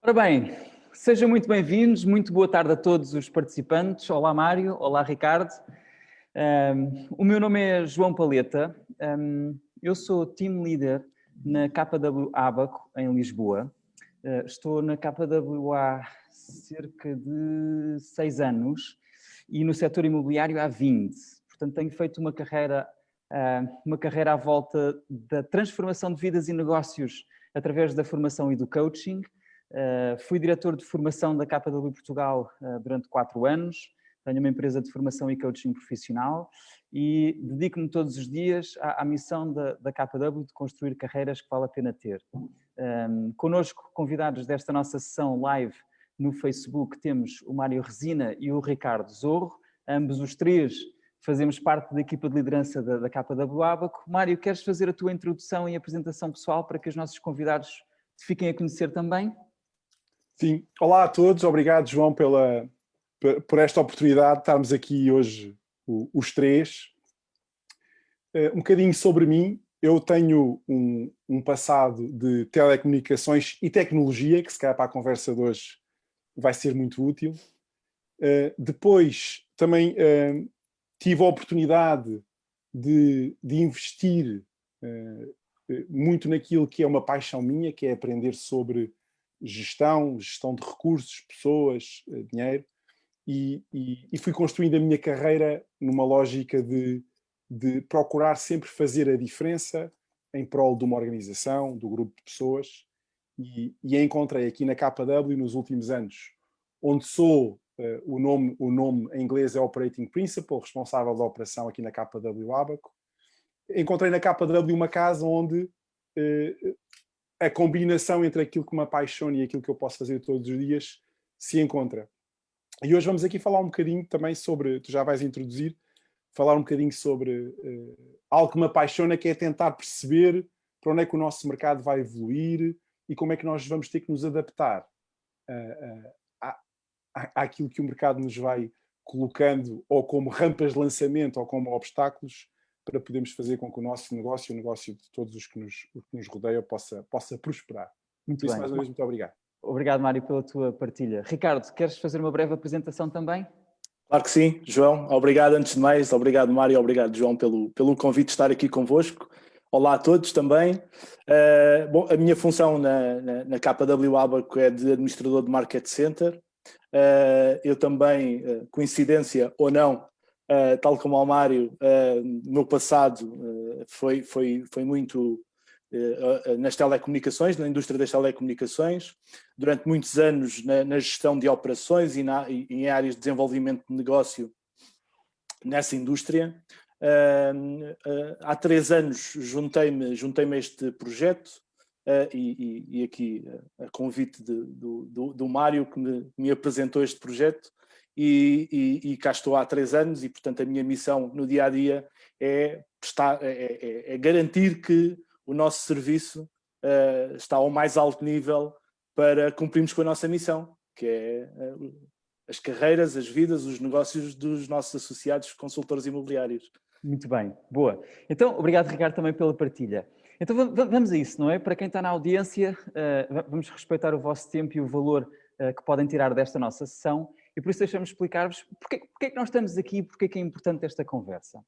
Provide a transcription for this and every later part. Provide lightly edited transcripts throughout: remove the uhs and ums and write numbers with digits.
Ora bem, sejam muito bem-vindos, muito boa tarde a todos os participantes. Olá Mário, olá Ricardo. O meu nome é João Paleta, eu sou Team Leader na KW Abaco em Lisboa. Estou na KW há cerca de 6 anos e no setor imobiliário há 20. Portanto, tenho feito uma carreira à volta da transformação de vidas e negócios através da formação e do coaching. Fui diretor de formação da KW Portugal durante 4 anos, tenho uma empresa de formação e coaching profissional e dedico-me todos os dias à missão da KW de construir carreiras que vale a pena ter. Connosco, convidados desta nossa sessão live no Facebook, temos o Mário Resina e o Ricardo Zorro, ambos os três fazemos parte da equipa de liderança da KW Abaco. Mário, queres fazer a tua introdução e apresentação pessoal para que os nossos convidados te fiquem a conhecer também? Sim, olá a todos, obrigado João por esta oportunidade de estarmos aqui hoje os três. Um bocadinho sobre mim, eu tenho um passado de telecomunicações e tecnologia, que se calhar para a conversa de hoje vai ser muito útil. Depois também tive a oportunidade de investir muito naquilo que é uma paixão minha, que é aprender sobre gestão de recursos, pessoas, dinheiro, e fui construindo a minha carreira numa lógica de procurar sempre fazer a diferença em prol de uma organização, do grupo de pessoas, e encontrei aqui na KW nos últimos anos, onde sou, o nome em inglês é Operating Principal, responsável da operação aqui na KW Abaco. Encontrei na KW uma casa onde a combinação entre aquilo que me apaixona e aquilo que eu posso fazer todos os dias se encontra. E hoje vamos aqui falar um bocadinho também sobre, tu já vais introduzir, falar um bocadinho sobre algo que me apaixona, que é tentar perceber para onde é que o nosso mercado vai evoluir e como é que nós vamos ter que nos adaptar àquilo que o mercado nos vai colocando, ou como rampas de lançamento, ou como obstáculos, para podermos fazer com que o nosso negócio, o negócio de todos os que nos rodeiam, possa prosperar. Muito Por isso, bem. mais uma vez, muito obrigado. Obrigado, Mário, pela tua partilha. Ricardo, queres fazer uma breve apresentação também? Claro que sim, João. Obrigado antes de mais. Obrigado, Mário. Obrigado, João, pelo convite de estar aqui convosco. Olá a todos também. Bom, a minha função na KW Abaco é de administrador de Market Center. Eu também, coincidência ou não, tal como ao Mário, no meu passado foi muito nas telecomunicações, na indústria das telecomunicações, durante muitos anos na gestão de operações e em áreas de desenvolvimento de negócio nessa indústria. Há 3 anos juntei-me a este projeto e aqui a convite do Mário, que me apresentou este projeto, e cá estou há 3 anos e, portanto, a minha missão no dia-a-dia é garantir que o nosso serviço está ao mais alto nível para cumprirmos com a nossa missão, que é as carreiras, as vidas, os negócios dos nossos associados consultores imobiliários. Muito bem, boa. Então, obrigado, Ricardo, também pela partilha. Então, vamos a isso, não é? Para quem está na audiência, vamos respeitar o vosso tempo e o valor que podem tirar desta nossa sessão, e por isso deixamos explicar-vos porque é que nós estamos aqui e porque é que é importante esta conversa.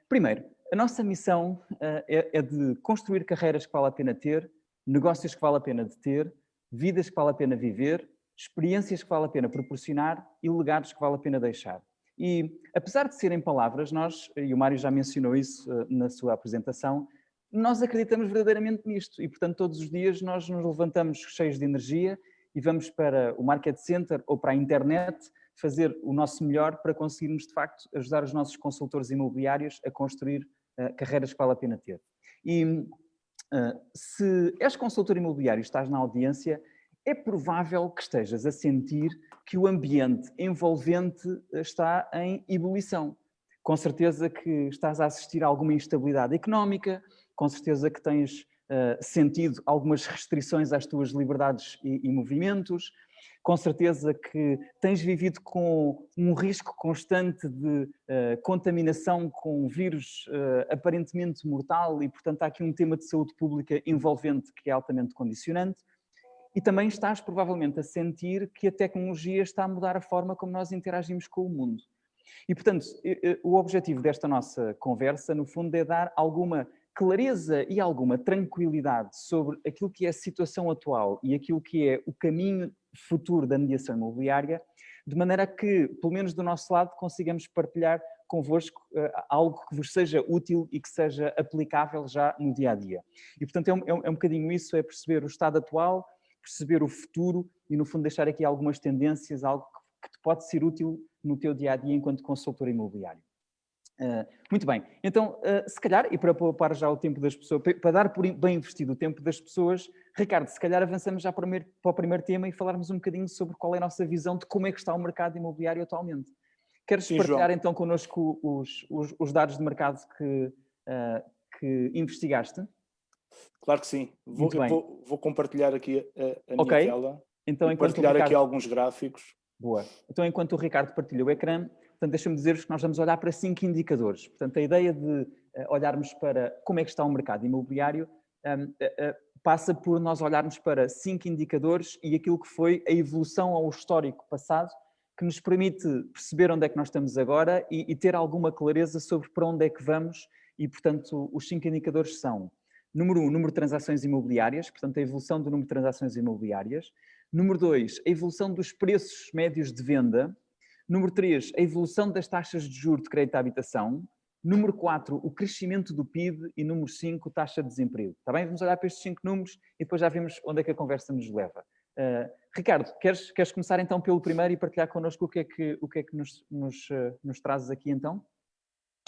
Primeiro, a nossa missão é de construir carreiras que vale a pena ter, negócios que vale a pena de ter, vidas que vale a pena viver, experiências que vale a pena proporcionar e legados que vale a pena deixar. E, apesar de serem palavras, nós, e o Mário já mencionou isso na sua apresentação, nós acreditamos verdadeiramente nisto e, portanto, todos os dias nós nos levantamos cheios de energia e vamos para o Market Center ou para a internet fazer o nosso melhor para conseguirmos, de facto, ajudar os nossos consultores imobiliários a construir carreiras que vale a pena ter. E se és consultor imobiliário e estás na audiência, é provável que estejas a sentir que o ambiente envolvente está em ebulição. Com certeza que estás a assistir a alguma instabilidade económica, com certeza que tens sentido algumas restrições às tuas liberdades e movimentos, com certeza que tens vivido com um risco constante de contaminação com um vírus aparentemente mortal e, portanto, há aqui um tema de saúde pública envolvente que é altamente condicionante. e também estás provavelmente a sentir que a tecnologia está a mudar a forma como nós interagimos com o mundo. E, portanto, o objetivo desta nossa conversa, no fundo, é dar alguma clareza e alguma tranquilidade sobre aquilo que é a situação atual e aquilo que é o caminho futuro da mediação imobiliária, de maneira que, pelo menos do nosso lado, consigamos partilhar convosco algo que vos seja útil e que seja aplicável já no dia-a-dia. E, portanto, é um bocadinho isso, é perceber o estado atual, perceber o futuro e, no fundo, deixar aqui algumas tendências, algo que te pode ser útil no teu dia-a-dia enquanto consultor imobiliário. Muito bem, então, se calhar, e para poupar já o tempo das pessoas, para dar por bem investido o tempo das pessoas, Ricardo, se calhar avançamos já para o primeiro tema e falarmos um bocadinho sobre qual é a nossa visão de como é que está o mercado imobiliário atualmente. Queres partilhar então connosco os dados de mercado que investigaste? Claro que sim. Vou compartilhar aqui a minha tela então, e partilhar aqui alguns gráficos. Boa. Então, enquanto o Ricardo partilha o ecrã, portanto, deixa-me dizer-vos que nós vamos olhar para 5 indicadores. Portanto, a ideia de olharmos para como é que está o mercado imobiliário passa por nós olharmos para 5 indicadores e aquilo que foi a evolução ao histórico passado, que nos permite perceber onde é que nós estamos agora e ter alguma clareza sobre para onde é que vamos. E, portanto, os 5 indicadores são: número 1, número de transações imobiliárias, portanto, a evolução do número de transações imobiliárias. Número 2, a evolução dos preços médios de venda. Número 3, a evolução das taxas de juros de crédito à habitação. Número 4, o crescimento do PIB. E número 5, taxa de desemprego. Está bem? Vamos olhar para estes 5 números e depois já vemos onde é que a conversa nos leva. Ricardo, queres começar então pelo primeiro e partilhar connosco o que é que nos trazes aqui então?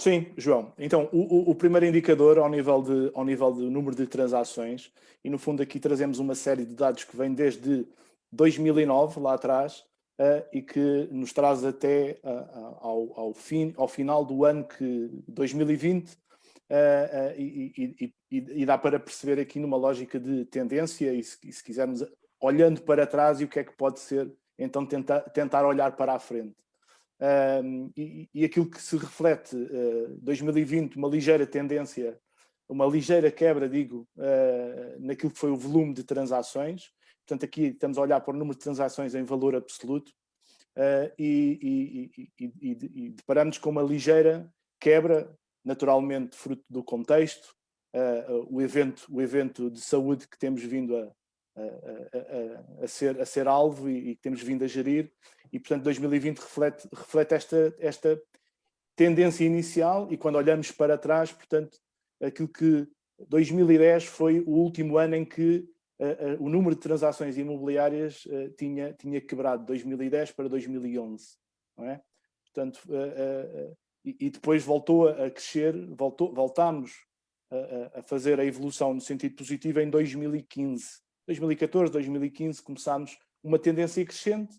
Sim, João. Então, o primeiro indicador ao nível de número de transações, e no fundo aqui trazemos uma série de dados que vêm desde 2009, lá atrás, e que nos traz até ao final do ano 2020, e dá para perceber aqui numa lógica de tendência, e se quisermos, olhando para trás, e o que é que pode ser, então tentar olhar para a frente. E aquilo que se reflete 2020, uma ligeira tendência, uma ligeira quebra, naquilo que foi o volume de transações. Portanto, aqui estamos a olhar para o número de transações em valor absoluto e deparamos com uma ligeira quebra, naturalmente fruto do contexto, o evento de saúde que temos vindo a ser alvo e que temos vindo a gerir. E, portanto, 2020 reflete esta tendência inicial, e quando olhamos para trás, portanto, aquilo que 2010 foi o último ano em que o número de transações imobiliárias tinha quebrado, 2010 para 2011, não é? Portanto, e depois voltou a crescer, voltámos a fazer a evolução no sentido positivo em 2015. 2014, 2015 começámos uma tendência crescente,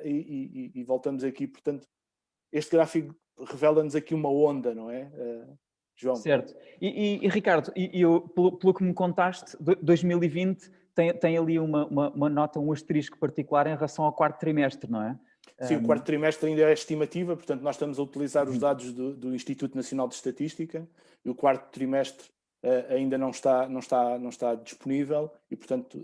e voltamos aqui, portanto, este gráfico revela-nos aqui uma onda, não é, João? Certo. E Ricardo, pelo que me contaste, 2020 tem ali uma nota, um asterisco particular em relação ao quarto trimestre, não é? Sim, o quarto trimestre ainda é estimativa, portanto nós estamos a utilizar os dados do Instituto Nacional de Estatística, e o quarto trimestre ainda não está disponível, e portanto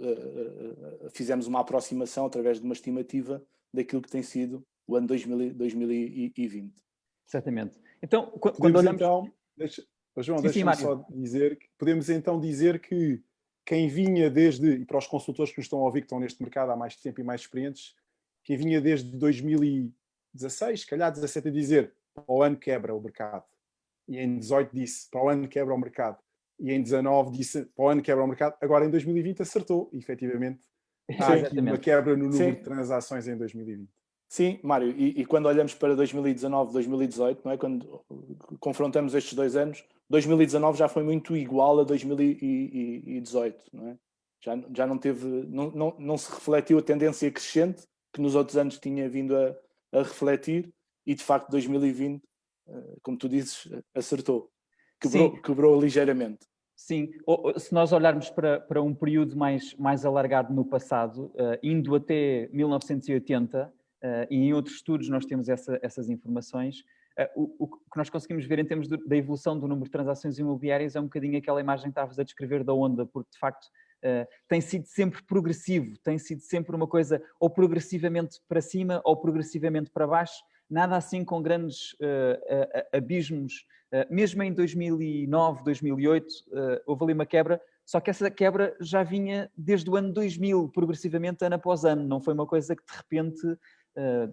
fizemos uma aproximação através de uma estimativa daquilo que tem sido o ano 2020. Certamente. Então, quando olhamos... João, deixa-me só dizer que podemos então dizer que quem vinha e para os consultores que nos estão a ouvir, que estão neste mercado há mais tempo e mais experientes, quem vinha desde 2016, se calhar 17, a dizer para o ano quebra o mercado, e em 18 disse para o ano quebra o mercado, e em 19 disse para o ano quebra o mercado, agora em 2020 acertou, e efetivamente há aqui uma quebra no número de transações em 2020. Sim, Mário, e quando olhamos para 2019, 2018, não é? Quando confrontamos estes 2 anos, 2019 já foi muito igual a 2018, não é? Já não teve, não se refletiu a tendência crescente que nos outros anos tinha vindo a refletir, e de facto 2020, como tu dizes, acertou, quebrou ligeiramente. Sim, se nós olharmos para um período mais alargado no passado, indo até 1980, e em outros estudos nós temos essas informações, o que nós conseguimos ver em termos da evolução do número de transações imobiliárias é um bocadinho aquela imagem que estavas a descrever da onda, porque de facto tem sido sempre progressivo, tem sido sempre uma coisa ou progressivamente para cima ou progressivamente para baixo, nada assim com grandes abismos. Mesmo em 2009, 2008, houve ali uma quebra, só que essa quebra já vinha desde o ano 2000, progressivamente, ano após ano. Não foi uma coisa que de repente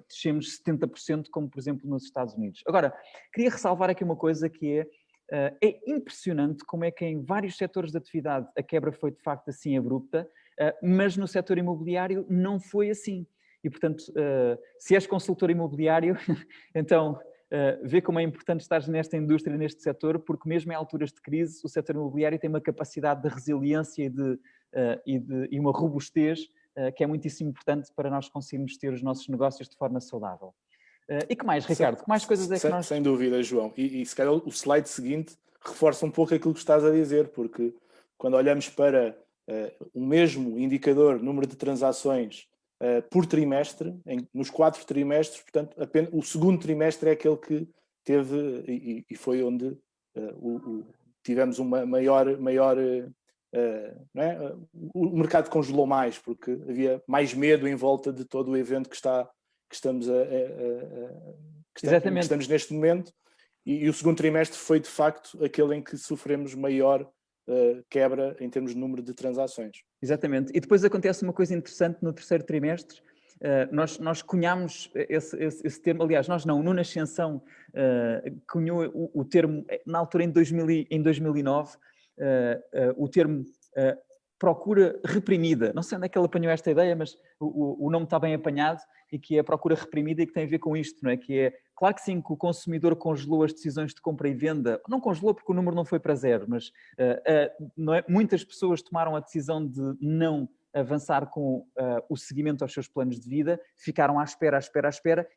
descemos 70%, como por exemplo nos Estados Unidos. Agora, queria ressalvar aqui uma coisa que é impressionante como é que em vários setores de atividade a quebra foi de facto assim abrupta, mas no setor imobiliário não foi assim. E portanto, se és consultor imobiliário, então vê como é importante estar nesta indústria, neste setor, porque mesmo em alturas de crise, o setor imobiliário tem uma capacidade de resiliência e uma robustez que é muitíssimo importante para nós conseguirmos ter os nossos negócios de forma saudável. E que mais, Ricardo? Que mais coisas é que nós... Sem dúvida, João. E se calhar o slide seguinte reforça um pouco aquilo que estás a dizer, porque quando olhamos para o mesmo indicador, número de transações por trimestre, nos 4 trimestres, portanto, apenas o segundo trimestre é aquele que teve, e foi onde tivemos uma maior não é? O mercado congelou mais, porque havia mais medo em volta de todo o evento que estamos neste momento, e o segundo trimestre foi de facto aquele em que sofremos maior quebra em termos de número de transações. Exatamente. E depois acontece uma coisa interessante no terceiro trimestre. Nós cunhámos esse termo, aliás, nós não, Nuno Ascensão cunhou o termo, na altura em 2009, o termo procura reprimida. Não sei onde é que ele apanhou esta ideia, mas o nome está bem apanhado, e que é a procura reprimida e que tem a ver com isto, não é? Que é, claro que sim, que o consumidor congelou as decisões de compra e venda, não congelou porque o número não foi para zero, mas não é? Muitas pessoas tomaram a decisão de não avançar com o seguimento aos seus planos de vida, ficaram à espera,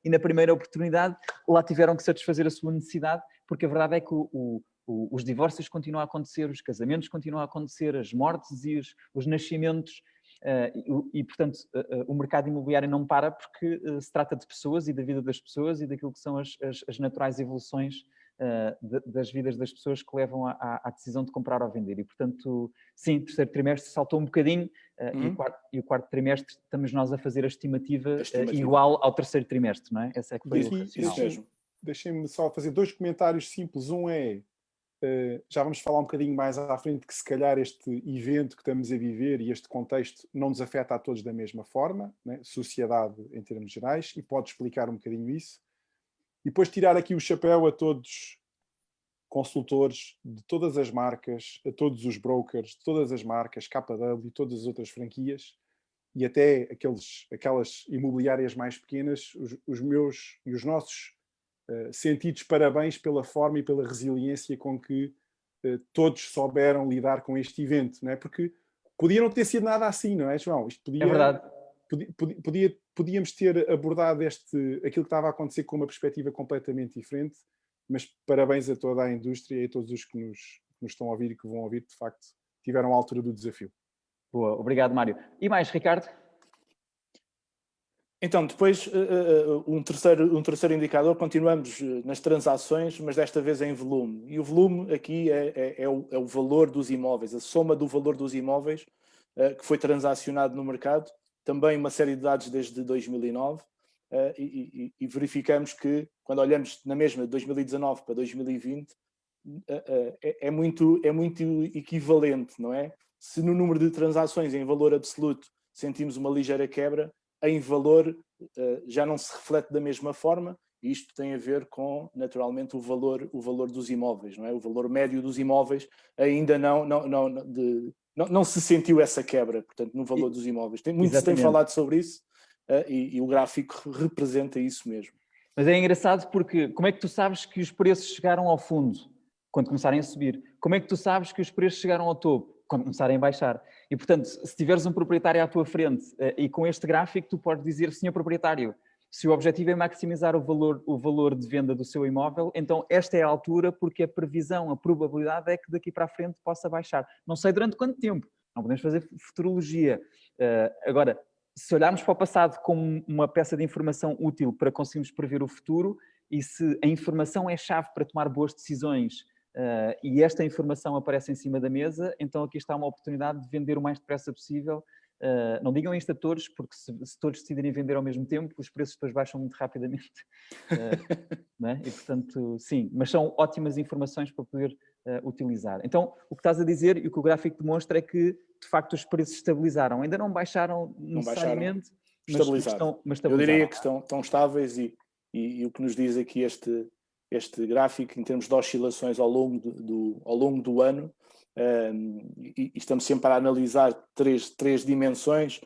e na primeira oportunidade lá tiveram que satisfazer a sua necessidade, porque a verdade é que os divórcios continuam a acontecer, os casamentos continuam a acontecer, as mortes e os nascimentos, e portanto o mercado imobiliário não para, porque se trata de pessoas e da vida das pessoas e daquilo que são as naturais evoluções das vidas das pessoas que levam à decisão de comprar ou vender. E portanto, sim, o terceiro trimestre saltou um bocadinho, e o quarto trimestre estamos nós a fazer a estimativa igual ao terceiro trimestre, não é? Essa é que foi o racional. Deixem-me só fazer 2 comentários simples. Um é, já vamos falar um bocadinho mais à frente, que se calhar este evento que estamos a viver e este contexto não nos afeta a todos da mesma forma, né? Sociedade em termos gerais, e pode explicar um bocadinho isso. E depois tirar aqui o chapéu a todos consultores de todas as marcas, a todos os brokers de todas as marcas, KW e todas as outras franquias, e até aquelas imobiliárias mais pequenas, os meus e os nossos sentidos parabéns pela forma e pela resiliência com que todos souberam lidar com este evento, não é? Porque podia não ter sido nada assim, não é, João? Isto podia, é verdade. Podíamos ter abordado aquilo que estava a acontecer com uma perspectiva completamente diferente, mas parabéns a toda a indústria e a todos os que nos estão a ouvir e que vão ouvir, de facto, tiveram à altura do desafio. Boa, obrigado, Mário. E mais, Ricardo? Então, depois, um terceiro indicador, continuamos nas transações, mas desta vez em volume. E o volume aqui é o valor dos imóveis, a soma do valor dos imóveis que foi transacionado no mercado. Também uma série de dados desde 2009, e verificamos que, quando olhamos na mesma de 2019 para 2020, é muito equivalente, não é? Se no número de transações em valor absoluto sentimos uma ligeira quebra, em valor já não se reflete da mesma forma, e isto tem a ver com, naturalmente, o valor dos imóveis, não é? O valor médio dos imóveis ainda não se sentiu essa quebra, portanto, no valor dos imóveis. Muito se tem falado sobre isso, e o gráfico representa isso mesmo. Mas é engraçado porque como é que tu sabes que os preços chegaram ao fundo quando começarem a subir? Como é que tu sabes que os preços chegaram ao topo quando começarem a baixar? E portanto, se tiveres um proprietário à tua frente e com este gráfico tu podes dizer, senhor proprietário, se o objetivo é maximizar o valor de venda do seu imóvel, então esta é a altura, porque a previsão, a probabilidade é que daqui para a frente possa baixar. Não sei durante quanto tempo, não podemos fazer futurologia. Agora, se olharmos para o passado como uma peça de informação útil para conseguirmos prever o futuro, e se a informação é chave para tomar boas decisões e esta informação aparece em cima da mesa, então aqui está uma oportunidade de vender o mais depressa possível. Não digam isto a todos, porque se todos decidirem vender ao mesmo tempo, os preços depois baixam muito rapidamente. Não é? E portanto, sim, mas são ótimas informações para poder utilizar. Então, o que estás a dizer e o que o gráfico demonstra é que, de facto, os preços estabilizaram. Ainda não baixaram necessariamente, mas estabilizaram. Eu diria que estão estáveis e o que nos diz aqui este gráfico, em termos de oscilações ao longo do ano, e estamos sempre a analisar três dimensões,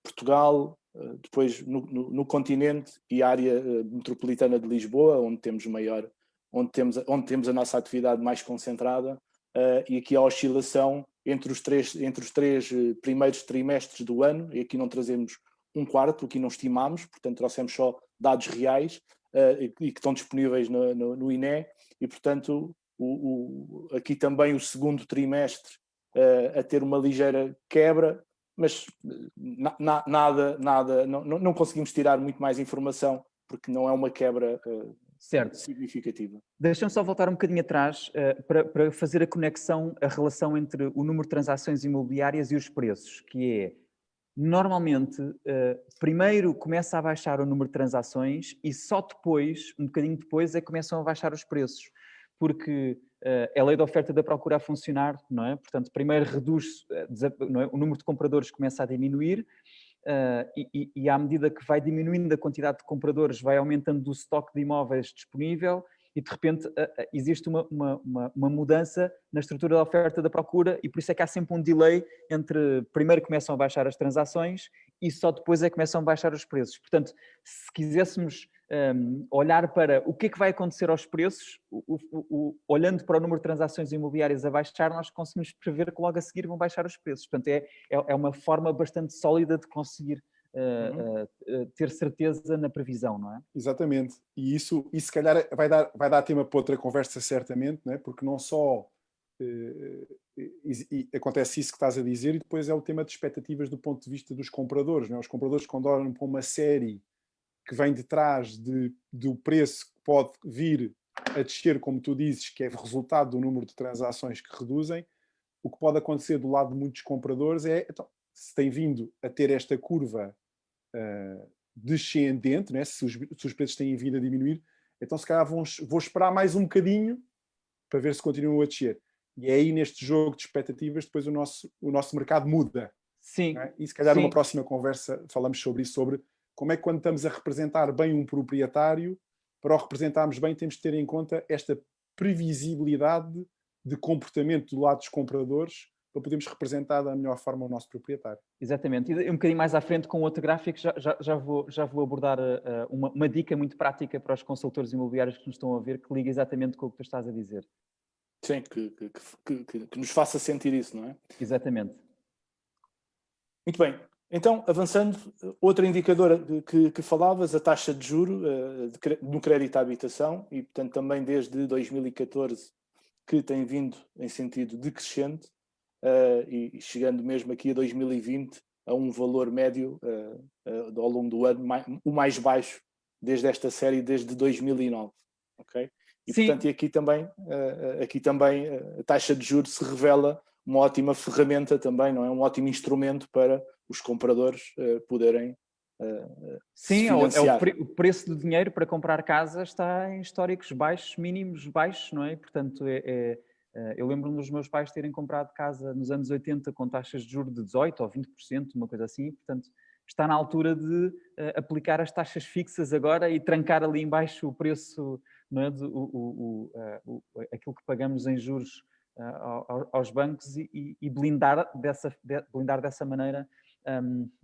Portugal, depois no continente e a área metropolitana de Lisboa, onde temos a nossa atividade mais concentrada, e aqui a oscilação entre os três primeiros trimestres do ano, e aqui não trazemos um quarto, aqui não estimamos, portanto trouxemos só dados reais e que estão disponíveis no INE, e portanto aqui também o segundo trimestre a ter uma ligeira quebra, mas não conseguimos tirar muito mais informação, porque não é uma quebra significativa. Deixa-me só voltar um bocadinho atrás para fazer a relação entre o número de transações imobiliárias e os preços, que é, normalmente, primeiro começa a baixar o número de transações e só depois, um bocadinho depois, é que começam a baixar os preços, porque é a lei da oferta e da procura a funcionar, não é? Portanto, primeiro reduz, não é? O número de compradores começa a diminuir, e à medida que vai diminuindo a quantidade de compradores, vai aumentando o estoque de imóveis disponível e, de repente, existe uma mudança na estrutura da oferta e da procura, e por isso é que há sempre um delay entre primeiro começam a baixar as transações e só depois é que começam a baixar os preços. Portanto, se quiséssemos olhar para o que é que vai acontecer aos preços, olhando para o número de transações imobiliárias a baixar, nós conseguimos prever que logo a seguir vão baixar os preços. Portanto, é uma forma bastante sólida de conseguir ter certeza na previsão, não é? Exatamente. E isso se calhar vai dar tema para outra conversa, certamente, não é? Porque não só acontece isso que estás a dizer, e depois é o tema de expectativas do ponto de vista dos compradores, não é? Os compradores, quando olham para uma série que vem de trás do preço que pode vir a descer, como tu dizes, que é resultado do número de transações que reduzem, o que pode acontecer do lado de muitos compradores é, então, se tem vindo a ter esta curva descendente, né? se os preços têm vindo a diminuir, então se calhar vou esperar mais um bocadinho para ver se continuam a descer. E é aí, neste jogo de expectativas, depois o nosso mercado muda. Sim. Né? E se calhar numa próxima conversa falamos sobre isso, sobre como é que, quando estamos a representar bem um proprietário, para o representarmos bem temos de ter em conta esta previsibilidade de comportamento do lado dos compradores para podermos representar da melhor forma o nosso proprietário. Exatamente. E um bocadinho mais à frente, com outro gráfico, já vou abordar uma dica muito prática para os consultores imobiliários que nos estão a ver, que liga exatamente com o que tu estás a dizer. Sim, que nos faça sentir isso, não é? Exatamente. Muito bem. Então, avançando, outra indicadora que falavas, a taxa de juro no crédito à habitação, e portanto também desde 2014 que tem vindo em sentido decrescente, e chegando mesmo aqui a 2020 a um valor médio ao longo do ano, o mais baixo desde esta série, desde 2009. Okay? E Sim. portanto, aqui também a taxa de juros se revela uma ótima ferramenta também, não é? Um ótimo instrumento para os compradores poderem Sim, se financiar. o preço do dinheiro para comprar casa está em históricos baixos, mínimos baixos, não é? Portanto, eu lembro-me dos meus pais terem comprado casa nos anos 80 com taxas de juros de 18% ou 20%, uma coisa assim, portanto, está na altura de aplicar as taxas fixas agora e trancar ali em baixo o preço, não é? Aquilo que pagamos em juros aos bancos e blindar dessa maneira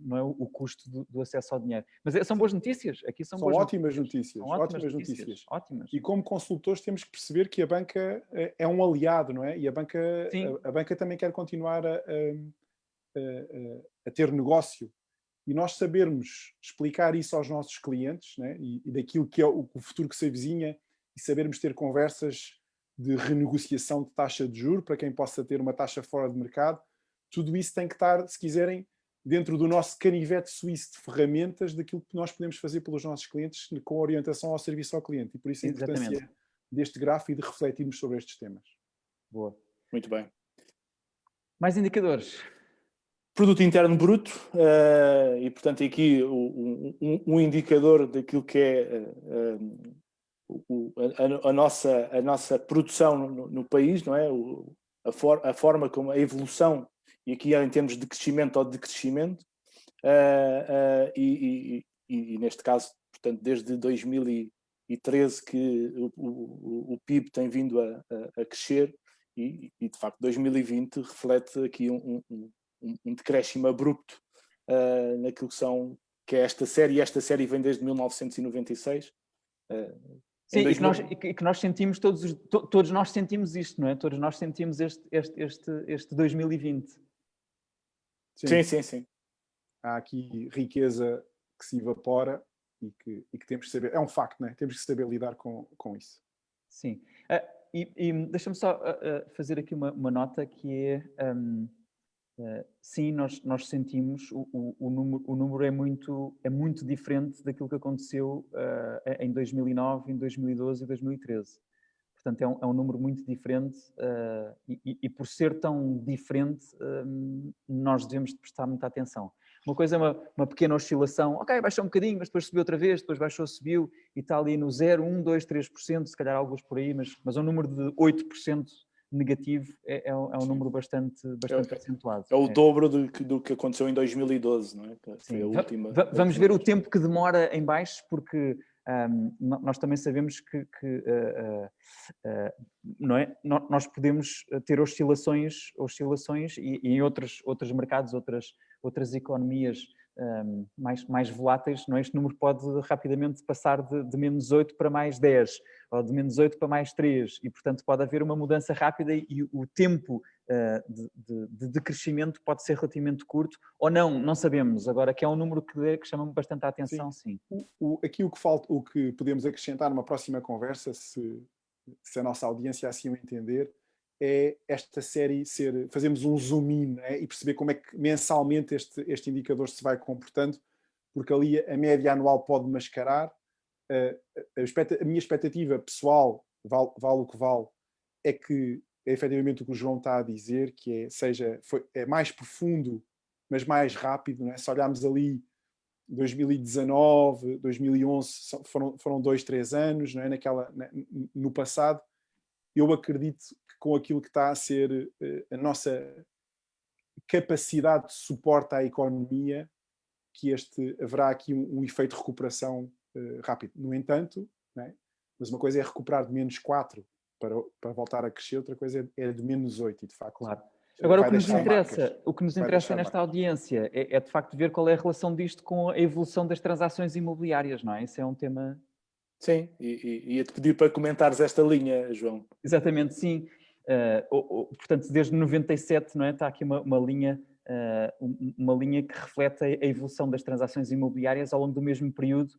não é, o custo do acesso ao dinheiro. Mas são boas notícias. Aqui são boas ótimas notícias. Ótimas notícias. Ótimas. E como consultores temos que perceber que a banca é um aliado, não é? E a banca também quer continuar a ter negócio. E nós sabermos explicar isso aos nossos clientes, né? E daquilo que é o futuro que se avizinha, e sabermos ter conversas de renegociação de taxa de juros para quem possa ter uma taxa fora de mercado, tudo isso tem que estar, se quiserem, dentro do nosso canivete suíço de ferramentas daquilo que nós podemos fazer pelos nossos clientes com orientação ao serviço ao cliente. E por isso a importância deste grafo e de refletirmos sobre estes temas. Boa. Muito bem. Mais indicadores? Produto Interno Bruto, e portanto aqui um indicador daquilo que é a nossa produção no país, não é? A forma como a evolução, e aqui em termos de crescimento ou decrescimento, e neste caso, portanto, desde 2013 que o PIB tem vindo a crescer, e de facto 2020 reflete aqui um decréscimo abrupto naquilo que é esta série, e esta série vem desde 1996. Sim, e que nós sentimos, todos nós sentimos isto, não é? Todos nós sentimos este 2020. Sim. Há aqui riqueza que se evapora e que temos que saber, é um facto, não é? Temos que saber lidar com isso. Sim. E deixa-me só fazer aqui uma nota que é, sim, nós sentimos, o número é muito diferente daquilo que aconteceu em 2009, em 2012 e 2013. Portanto, é um número muito diferente e por ser tão diferente, nós devemos prestar muita atenção. Uma coisa é uma pequena oscilação, ok, baixou um bocadinho, mas depois subiu outra vez, depois baixou, subiu, e está ali no 0, 1, 2, 3%, se calhar alguns por aí, mas um número de 8% negativo é um número bastante acentuado. É o dobro do que aconteceu em 2012, não é? Foi a última. Vamos ver o tempo que demora em baixo, porque nós também sabemos que não é? Nós podemos ter oscilações e em outros mercados, outras economias mais voláteis, não é? Este número pode rapidamente passar de menos 8 para mais 10, ou de menos 8 para mais 3, e portanto pode haver uma mudança rápida e o tempo de crescimento pode ser relativamente curto, ou não sabemos. Agora, que é um número que chama bastante a atenção, sim. Aqui o que podemos acrescentar numa próxima conversa, se a nossa audiência assim o entender, é esta série fazemos um zoom in, né? E perceber como é que mensalmente este indicador se vai comportando, porque ali a média anual pode mascarar. A minha expectativa pessoal, vale o que vale, é que é efetivamente o que o João está a dizer, que é mais profundo, mas mais rápido, não é? Se olharmos ali 2019, 2011, foram 2, 3 anos, não é? No passado. Eu acredito que com aquilo que está a ser a nossa capacidade de suporte à economia, que haverá aqui um efeito de recuperação rápido. No entanto, não é? Mas uma coisa é recuperar de menos 4 para voltar a crescer, outra coisa é de menos 8, e de facto. Claro. Agora, o que nos interessa nesta audiência é de facto ver qual é a relação disto com a evolução das transações imobiliárias, não é? Isso é um tema... Sim, e ia-te pedir para comentares esta linha, João. Exatamente, sim. Portanto, desde 97, não é? Está aqui uma linha que reflete a evolução das transações imobiliárias ao longo do mesmo período,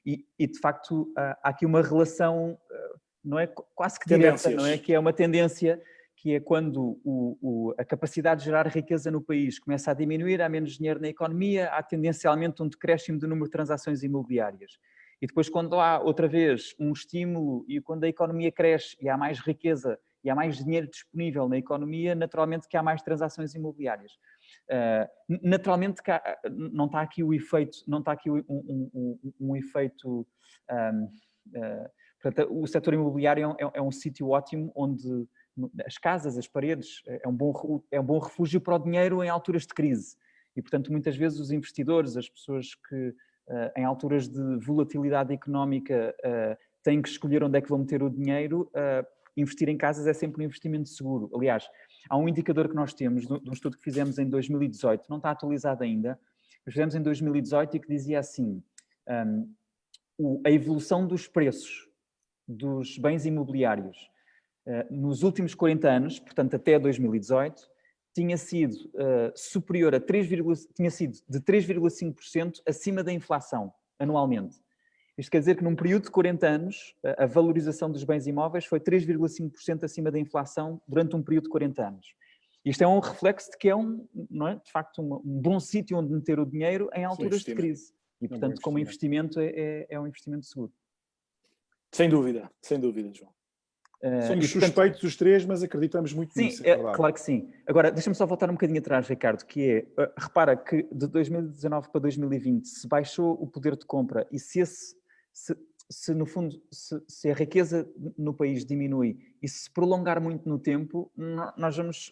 e de facto há aqui uma relação, não é, quase que direta, não é? Que é uma tendência, que é quando a capacidade de gerar riqueza no país começa a diminuir, há menos dinheiro na economia, há tendencialmente um decréscimo do número de transações imobiliárias. E depois, quando há outra vez um estímulo e quando a economia cresce e há mais riqueza e há mais dinheiro disponível na economia, naturalmente que há mais transações imobiliárias. Naturalmente que não está aqui o efeito, um efeito... portanto, o setor imobiliário é um sítio ótimo onde as casas, as paredes, é um bom refúgio para o dinheiro em alturas de crise. E, portanto, muitas vezes os investidores, as pessoas que em alturas de volatilidade económica têm que escolher onde é que vão meter o dinheiro, investir em casas é sempre um investimento seguro. Aliás, há um indicador que nós temos, de um estudo que fizemos em 2018, não está atualizado ainda, mas fizemos em 2018 e que dizia assim, a evolução dos preços dos bens imobiliários nos últimos 40 anos, portanto até 2018, tinha sido superior a tinha sido de 3,5% acima da inflação anualmente. Isto quer dizer que num período de 40 anos, a valorização dos bens imóveis foi 3,5% acima da inflação durante um período de 40 anos. Isto é um reflexo de que não é, de facto, um bom sítio onde meter o dinheiro em alturas de crise. E, portanto, como investimento, é um investimento seguro. Sem dúvida, João. Somos suspeitos os três, mas acreditamos muito nisso, é verdade. Claro que sim. Agora, deixa-me só voltar um bocadinho atrás, Ricardo, que é, repara que de 2019 para 2020 se baixou o poder de compra e se no fundo, se a riqueza no país diminui e se prolongar muito no tempo, nós vamos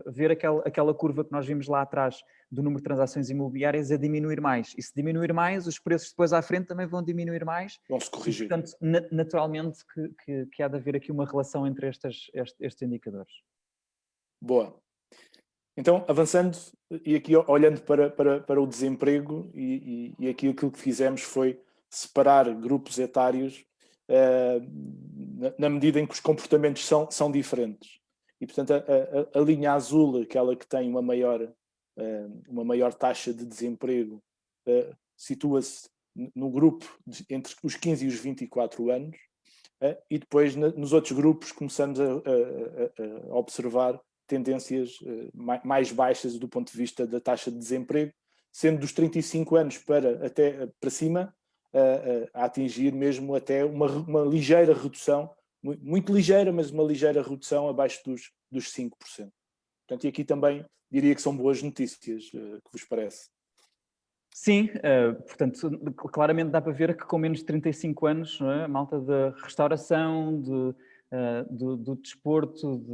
ver aquela curva que nós vimos lá atrás do número de transações imobiliárias a diminuir mais. E se diminuir mais, os preços depois à frente também vão diminuir mais. Vão-se corrigir. E, portanto, naturalmente que há de haver aqui uma relação entre estes indicadores. Boa. Então, avançando e aqui olhando para o desemprego e aqui aquilo que fizemos foi separar grupos etários na medida em que os comportamentos são diferentes. E, portanto, a linha azul, aquela que tem uma maior taxa de desemprego, situa-se no grupo entre os 15 e os 24 anos, e depois nos outros grupos começamos a observar tendências mais baixas do ponto de vista da taxa de desemprego, sendo dos 35 anos para cima, a atingir mesmo até uma ligeira redução, muito ligeira, mas uma ligeira redução abaixo dos 5%. Portanto, e aqui também diria que são boas notícias, que vos parece? Sim, portanto, claramente dá para ver que com menos de 35 anos, não é? A malta da restauração, do desporto,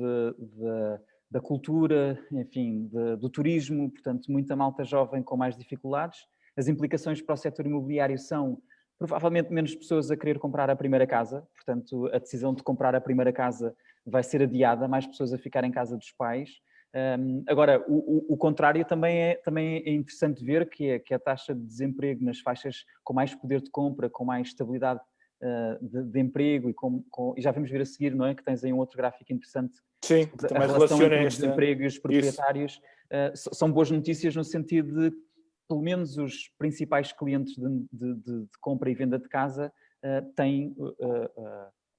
da cultura, enfim, do turismo, portanto, muita malta jovem com mais dificuldades. As implicações para o setor imobiliário são provavelmente menos pessoas a querer comprar a primeira casa, portanto, a decisão de comprar a primeira casa vai ser adiada, mais pessoas a ficar em casa dos pais. Agora, o contrário também é interessante ver, que a taxa de desemprego nas faixas com mais poder de compra, com mais estabilidade de emprego e já vamos ver a seguir, não é? Que tens aí um outro gráfico interessante. Sim, a também relação entre o esta... desemprego e os proprietários. São boas notícias no sentido de, pelo menos, os principais clientes de compra e venda de casa têm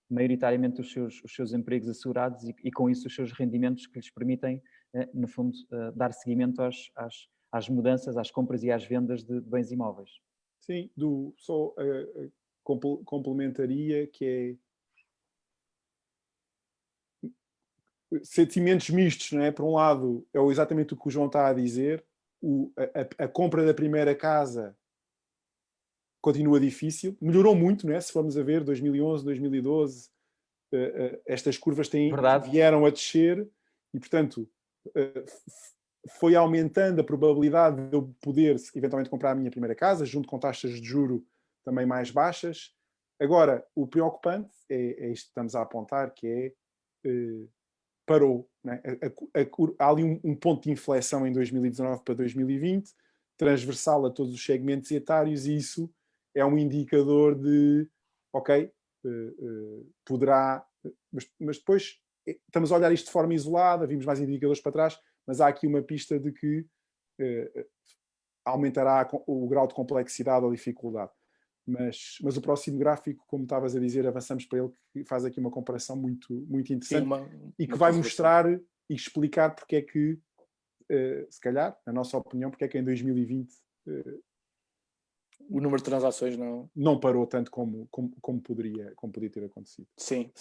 maioritariamente os seus empregos assegurados e com isso os seus rendimentos que lhes permitem, no fundo, dar seguimento às mudanças, às compras e às vendas de bens imóveis. Sim, só complementaria que é sentimentos mistos, não é? Por um lado, é exatamente o que o João está a dizer, a compra da primeira casa continua difícil, melhorou muito, não é? Se formos a ver, 2011, 2012, estas curvas vieram a descer e, portanto, foi aumentando a probabilidade de eu poder eventualmente comprar a minha primeira casa, junto com taxas de juro também mais baixas. Agora, o preocupante é isto que estamos a apontar, que é parou. Não é? Há ali um ponto de inflexão em 2019 para 2020, transversal a todos os segmentos etários, e isso é um indicador de, ok, poderá... Mas depois estamos a olhar isto de forma isolada, vimos mais indicadores para trás, mas há aqui uma pista de que aumentará o grau de complexidade ou dificuldade. Mas o próximo gráfico, como estavas a dizer, avançamos para ele, que faz aqui uma comparação muito, muito interessante. Sim, e que vai mostrar e explicar porque é que, se calhar, na nossa opinião, porque é que em 2020 o número de transações não parou tanto como poderia ter acontecido. Sim,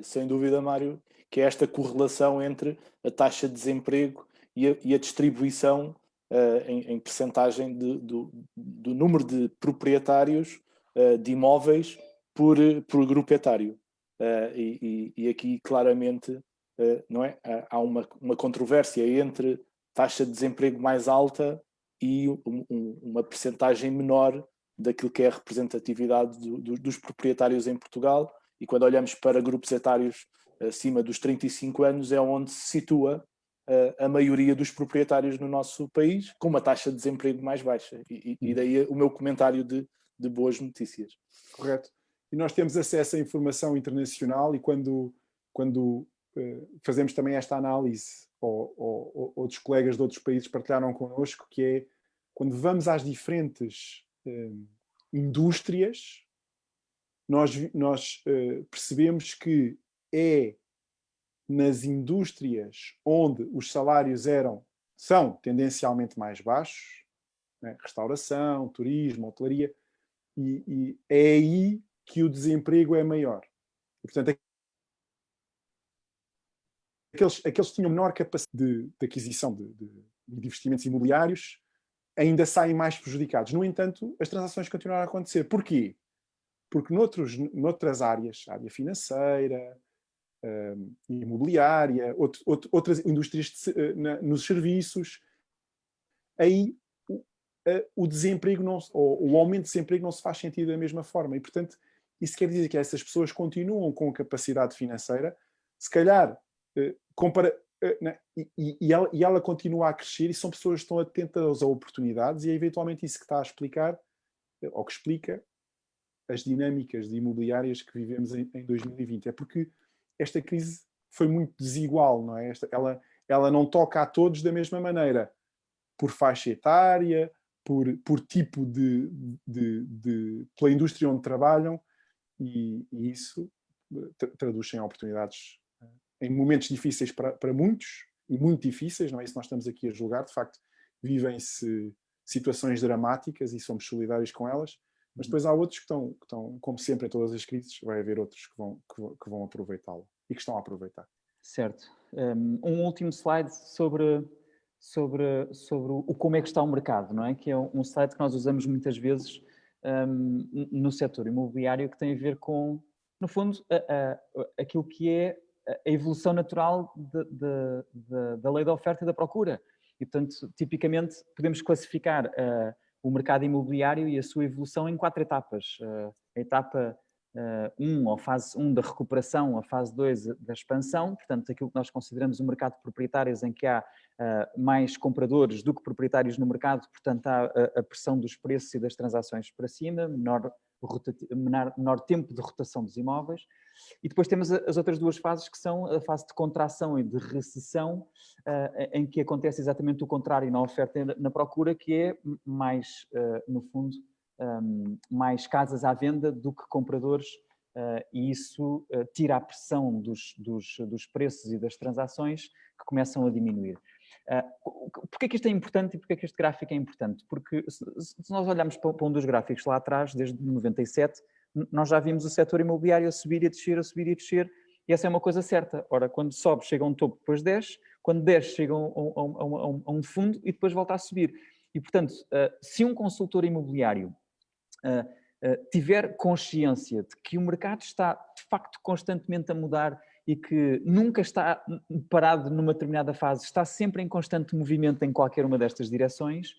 sem dúvida, Mário, que é esta correlação entre a taxa de desemprego e a distribuição em percentagem do número de proprietários de imóveis por grupo etário. E aqui claramente não é? Há uma controvérsia entre taxa de desemprego mais alta e uma percentagem menor daquilo que é a representatividade dos proprietários em Portugal, e quando olhamos para grupos etários acima dos 35 anos é onde se situa a maioria dos proprietários no nosso país, com uma taxa de desemprego mais baixa. E daí o meu comentário de boas notícias. Correto. E nós temos acesso à informação internacional, e quando fazemos também esta análise, ou outros colegas de outros países partilharam connosco, que é quando vamos às diferentes indústrias, nós percebemos que é nas indústrias onde os salários são tendencialmente mais baixos, né? Restauração, turismo, hotelaria, e é aí que o desemprego é maior. E, portanto, aqueles que tinham menor capacidade de aquisição de investimentos imobiliários ainda saem mais prejudicados. No entanto, as transações continuaram a acontecer. Porquê? Porque noutras áreas, área financeira, imobiliária, outras indústrias nos serviços, aí o desemprego ou o aumento de desemprego não se faz sentido da mesma forma. E, portanto, isso quer dizer que essas pessoas continuam com capacidade financeira, se calhar, e ela continua a crescer, e são pessoas que estão atentas a oportunidades, e é eventualmente isso que está a explicar, ou que explica, as dinâmicas de imobiliárias que vivemos em 2020. É porque esta crise foi muito desigual, não é? Ela não toca a todos da mesma maneira, por faixa etária, por tipo pela indústria onde trabalham, e isso traduz em oportunidades em momentos difíceis para muitos, e muito difíceis, não é isso que nós estamos aqui a julgar, de facto, vivem-se situações dramáticas e somos solidários com elas, mas depois há outros que estão, como sempre em todas as crises, vai haver outros que vão aproveitá-la e que estão a aproveitar. Certo. Um último slide sobre o como é que está o mercado, não é? Que é um slide que nós usamos muitas vezes no setor imobiliário, que tem a ver no fundo, aquilo que é a evolução natural da lei da oferta e da procura. E, portanto, tipicamente, podemos classificar o mercado imobiliário e a sua evolução em 4 etapas. A etapa 1, ou fase 1 da recuperação, a fase 2 da expansão, portanto, aquilo que nós consideramos o mercado de proprietários, em que há mais compradores do que proprietários no mercado, portanto, há a pressão dos preços e das transações para cima, menor tempo de rotação dos imóveis. E depois temos as outras 2 fases, que são a fase de contração e de recessão, em que acontece exatamente o contrário na oferta e na procura, que é mais, no fundo, mais casas à venda do que compradores, e isso tira a pressão dos preços e das transações, que começam a diminuir. Porquê que isto é importante e porquê que este gráfico é importante? Porque se nós olharmos para um dos gráficos lá atrás, desde 97, nós já vimos o setor imobiliário a subir e a descer, a subir e a descer, e essa é uma coisa certa. Ora, quando sobe, chega a um topo, depois desce, quando desce, chega a um fundo e depois volta a subir. E, portanto, se um consultor imobiliário tiver consciência de que o mercado está, de facto, constantemente a mudar e que nunca está parado numa determinada fase, está sempre em constante movimento em qualquer uma destas direções,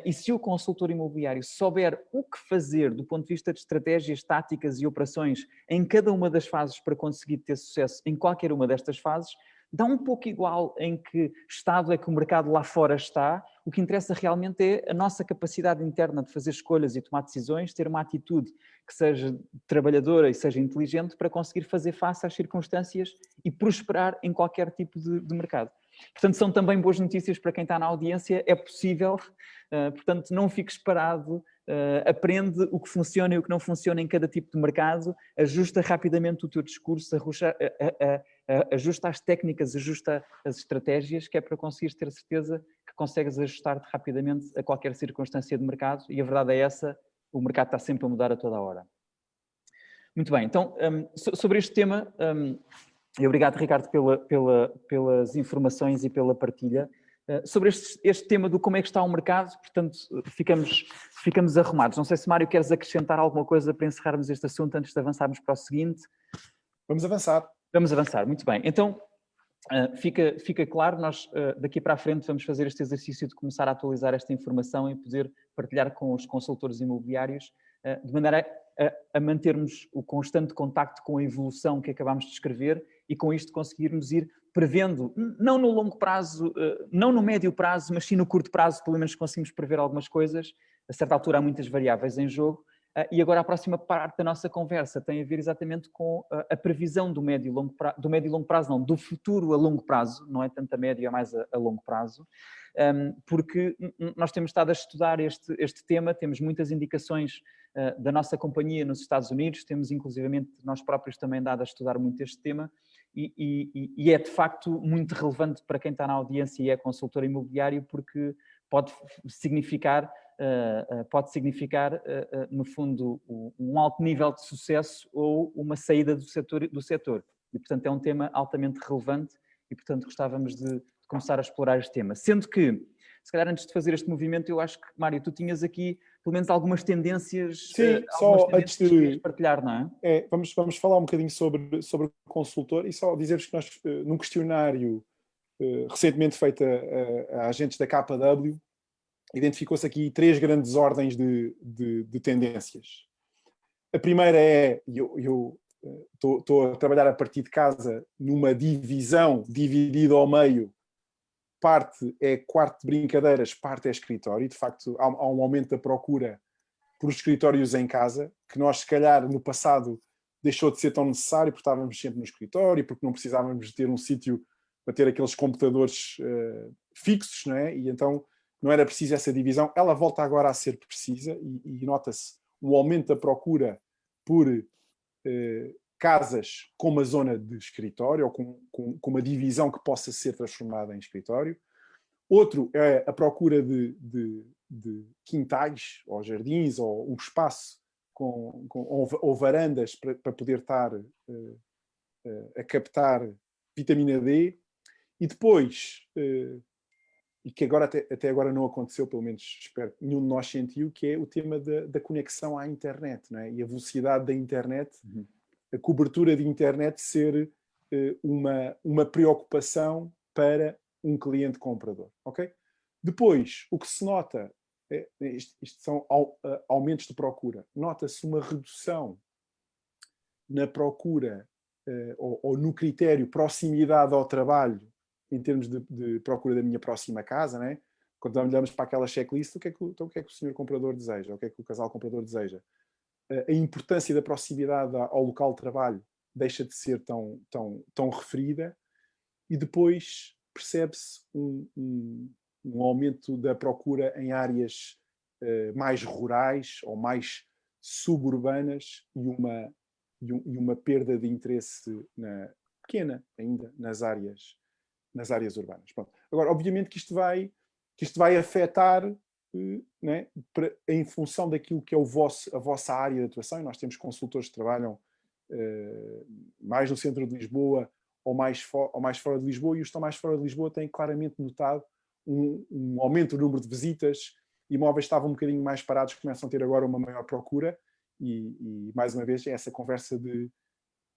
e se o consultor imobiliário souber o que fazer do ponto de vista de estratégias, táticas e operações em cada uma das fases para conseguir ter sucesso em qualquer uma destas fases, dá um pouco igual em que estado é que o mercado lá fora está. O que interessa realmente é a nossa capacidade interna de fazer escolhas e tomar decisões, ter uma atitude que seja trabalhadora e seja inteligente para conseguir fazer face às circunstâncias e prosperar em qualquer tipo de mercado. Portanto, são também boas notícias para quem está na audiência, é possível, portanto, não fiques parado, aprende o que funciona e o que não funciona em cada tipo de mercado, ajusta rapidamente o teu discurso, ajusta as técnicas, ajusta as estratégias, que é para conseguires ter certeza que consegues ajustar-te rapidamente a qualquer circunstância de mercado, e a verdade é essa, o mercado está sempre a mudar a toda a hora. Muito bem, então, sobre este tema, e obrigado, Ricardo, pelas informações e pela partilha. Sobre este tema do como é que está o mercado, portanto, ficamos arrumados. Não sei se, Mário, queres acrescentar alguma coisa para encerrarmos este assunto antes de avançarmos para o seguinte? Vamos avançar. Vamos avançar, muito bem. Então, fica claro, nós daqui para a frente vamos fazer este exercício de começar a atualizar esta informação e poder partilhar com os consultores imobiliários, de maneira a mantermos o constante contacto com a evolução que acabámos de descrever e com isto conseguirmos ir prevendo, não no longo prazo, não no médio prazo, mas sim no curto prazo, pelo menos conseguimos prever algumas coisas. A certa altura há muitas variáveis em jogo. E agora a próxima parte da nossa conversa tem a ver exatamente com a previsão do médio e longo prazo, não, do futuro a longo prazo, não é tanto a médio, é mais a longo prazo, porque nós temos estado a estudar este tema, temos muitas indicações da nossa companhia nos Estados Unidos, temos inclusivamente nós próprios também dado a estudar muito este tema, e é de facto muito relevante para quem está na audiência e é consultor imobiliário, porque pode significar, no fundo, um alto nível de sucesso ou uma saída do setor. E, portanto, é um tema altamente relevante e, portanto, gostávamos de começar a explorar este tema. Sendo que, se calhar, antes de fazer este movimento, eu acho que, Mário, tu tinhas aqui, pelo menos, algumas tendências, Sim, só antes que querias partilhar, não é? Vamos falar um bocadinho sobre o consultor e só dizer-vos que nós, num questionário recentemente feito a agentes da KW, identificou-se aqui 3 grandes ordens de tendências. A primeira é, eu estou a trabalhar a partir de casa numa divisão dividida ao meio, parte é quarto de brincadeiras, parte é escritório, e de facto há um aumento da procura por escritórios em casa, que nós se calhar no passado deixou de ser tão necessário, porque estávamos sempre no escritório, porque não precisávamos de ter um sítio para ter aqueles computadores fixos, não é? E então não era preciso essa divisão. Ela volta agora a ser precisa e nota-se um aumento da procura por casas com uma zona de escritório ou com uma divisão que possa ser transformada em escritório. Outro é a procura de quintais ou jardins ou um espaço ou varandas para poder estar a captar vitamina D. E depois, e que agora até agora não aconteceu, pelo menos espero que nenhum de nós sentiu, que é o tema da conexão à internet, não é? E a velocidade da internet, a cobertura de internet ser uma preocupação para um cliente comprador, ok? Depois, o que se nota, isto são aumentos de procura, nota-se uma redução na procura ou no critério proximidade ao trabalho em termos de procura da minha próxima casa, né? Quando olhamos para aquela checklist, o que é que o senhor comprador deseja? O que é que o casal comprador deseja? A importância da proximidade ao local de trabalho deixa de ser tão referida e depois percebe-se um aumento da procura em áreas mais rurais ou mais suburbanas e uma perda de interesse pequena ainda nas áreas urbanas. Pronto. Agora, obviamente que isto vai afetar, né, em função daquilo que é a vossa área de atuação, e nós temos consultores que trabalham mais no centro de Lisboa ou mais fora de Lisboa, e os que estão mais fora de Lisboa têm claramente notado um aumento do número de visitas, imóveis estavam um bocadinho mais parados, começam a ter agora uma maior procura, e mais uma vez, essa conversa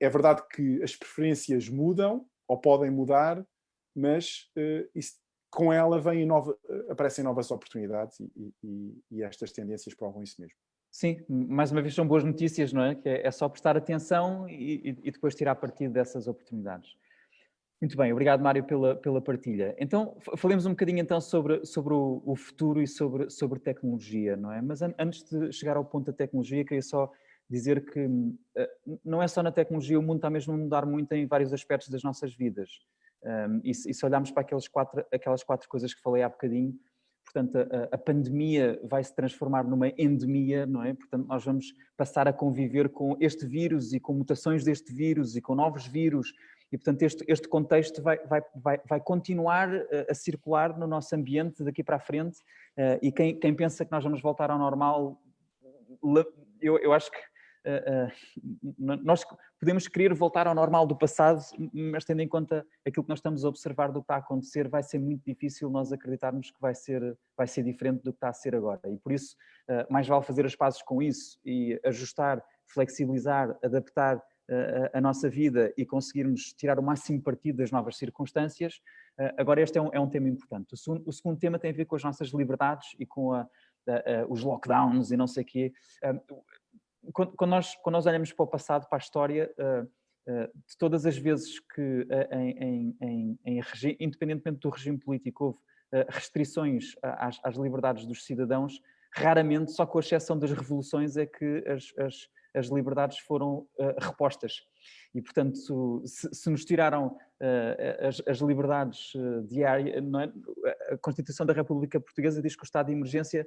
é verdade que as preferências mudam, ou podem mudar, mas com ela aparecem novas oportunidades e estas tendências provam isso mesmo. Sim, mais uma vez são boas notícias, não é? Que é só prestar atenção e depois tirar partido dessas oportunidades. Muito bem, obrigado, Mário, pela partilha. Então, falemos um bocadinho então sobre o futuro e sobre tecnologia, não é? Mas antes de chegar ao ponto da tecnologia, queria só dizer que não é só na tecnologia, o mundo está mesmo a mudar muito em vários aspectos das nossas vidas. E se olharmos para aquelas 4 coisas que falei há bocadinho, portanto, a pandemia vai se transformar numa endemia, não é? Portanto, nós vamos passar a conviver com este vírus e com mutações deste vírus e com novos vírus. E, portanto, este contexto vai continuar a circular no nosso ambiente daqui para a frente. E quem pensa que nós vamos voltar ao normal, eu acho que nós podemos querer voltar ao normal do passado, mas tendo em conta aquilo que nós estamos a observar do que está a acontecer, vai ser muito difícil nós acreditarmos que vai ser diferente do que está a ser agora. E por isso, mais vale fazer as pazes com isso e ajustar, flexibilizar, adaptar a nossa vida e conseguirmos tirar o máximo partido das novas circunstâncias. Agora, este é um tema importante. O segundo tema tem a ver com as nossas liberdades e com os lockdowns e não sei o quê. Quando nós olhamos para o passado, para a história, de todas as vezes que, independentemente do regime político, houve restrições às liberdades dos cidadãos, raramente, só com a exceção das revoluções, é que as liberdades foram repostas. E, portanto, se nos tiraram as liberdades diárias, não é? A Constituição da República Portuguesa diz que o estado de emergência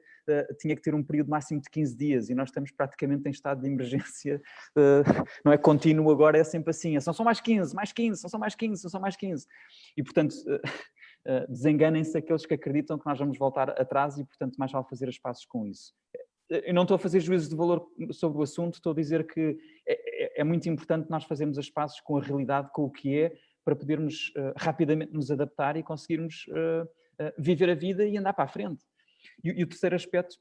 tinha que ter um período máximo de 15 dias e nós estamos praticamente em estado de emergência, não é contínuo agora, é sempre assim, são mais 15, são mais 15. E, portanto, desenganem-se aqueles que acreditam que nós vamos voltar atrás e, portanto, mais vale fazer as pazes com isso. Eu não estou a fazer juízos de valor sobre o assunto, estou a dizer que é muito importante nós fazermos as pazes com a realidade, com o que é, para podermos rapidamente nos adaptar e conseguirmos viver a vida e andar para a frente. E o terceiro aspecto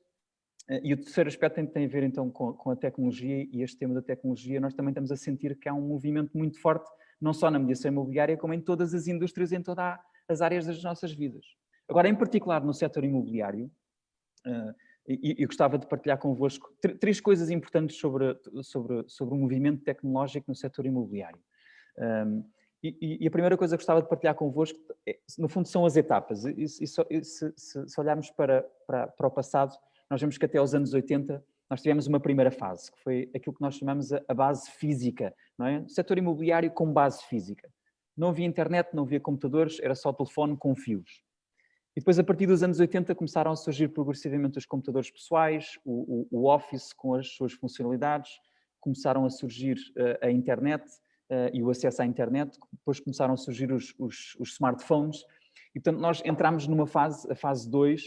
tem a ver então com a tecnologia, e este tema da tecnologia nós também estamos a sentir que há um movimento muito forte, não só na mediação imobiliária, como em todas as indústrias, em todas as áreas das nossas vidas. Agora, em particular no setor imobiliário, eu gostava de partilhar convosco três coisas importantes sobre o movimento tecnológico no setor imobiliário. E a primeira coisa que gostava de partilhar convosco, no fundo, são as etapas. Se olharmos para o passado, nós vemos que até aos anos 80 nós tivemos uma primeira fase, que foi aquilo que nós chamamos a base física, não é? O setor imobiliário com base física. Não havia internet, não havia computadores, era só telefone com fios. E depois, a partir dos anos 80, começaram a surgir progressivamente os computadores pessoais, o Office com as suas funcionalidades, começaram a surgir a internet e o acesso à internet, depois começaram a surgir os smartphones, e portanto nós entramos numa fase, a fase 2,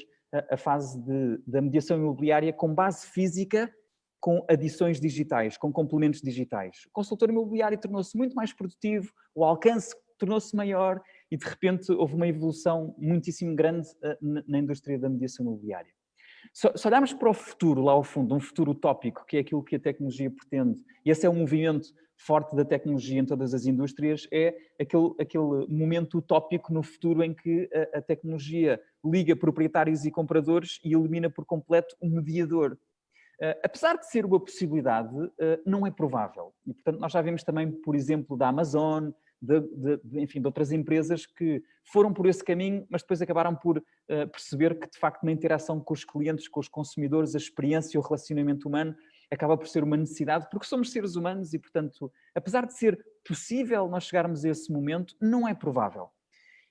a fase da mediação imobiliária com base física, com adições digitais, com complementos digitais. O consultor imobiliário tornou-se muito mais produtivo, o alcance tornou-se maior e de repente houve uma evolução muitíssimo grande na indústria da mediação imobiliária. Se olharmos para o futuro, lá ao fundo, um futuro utópico, que é aquilo que a tecnologia pretende, e esse é um movimento forte da tecnologia em todas as indústrias, é aquele momento utópico no futuro em que a tecnologia liga proprietários e compradores e elimina por completo o mediador. Apesar de ser uma possibilidade, não é provável. E, portanto, nós já vemos também, por exemplo, da Amazon, enfim, de outras empresas que foram por esse caminho, mas depois acabaram por perceber que, de facto, na interação com os clientes, com os consumidores, a experiência, o relacionamento humano, acaba por ser uma necessidade, porque somos seres humanos e, portanto, apesar de ser possível nós chegarmos a esse momento, não é provável.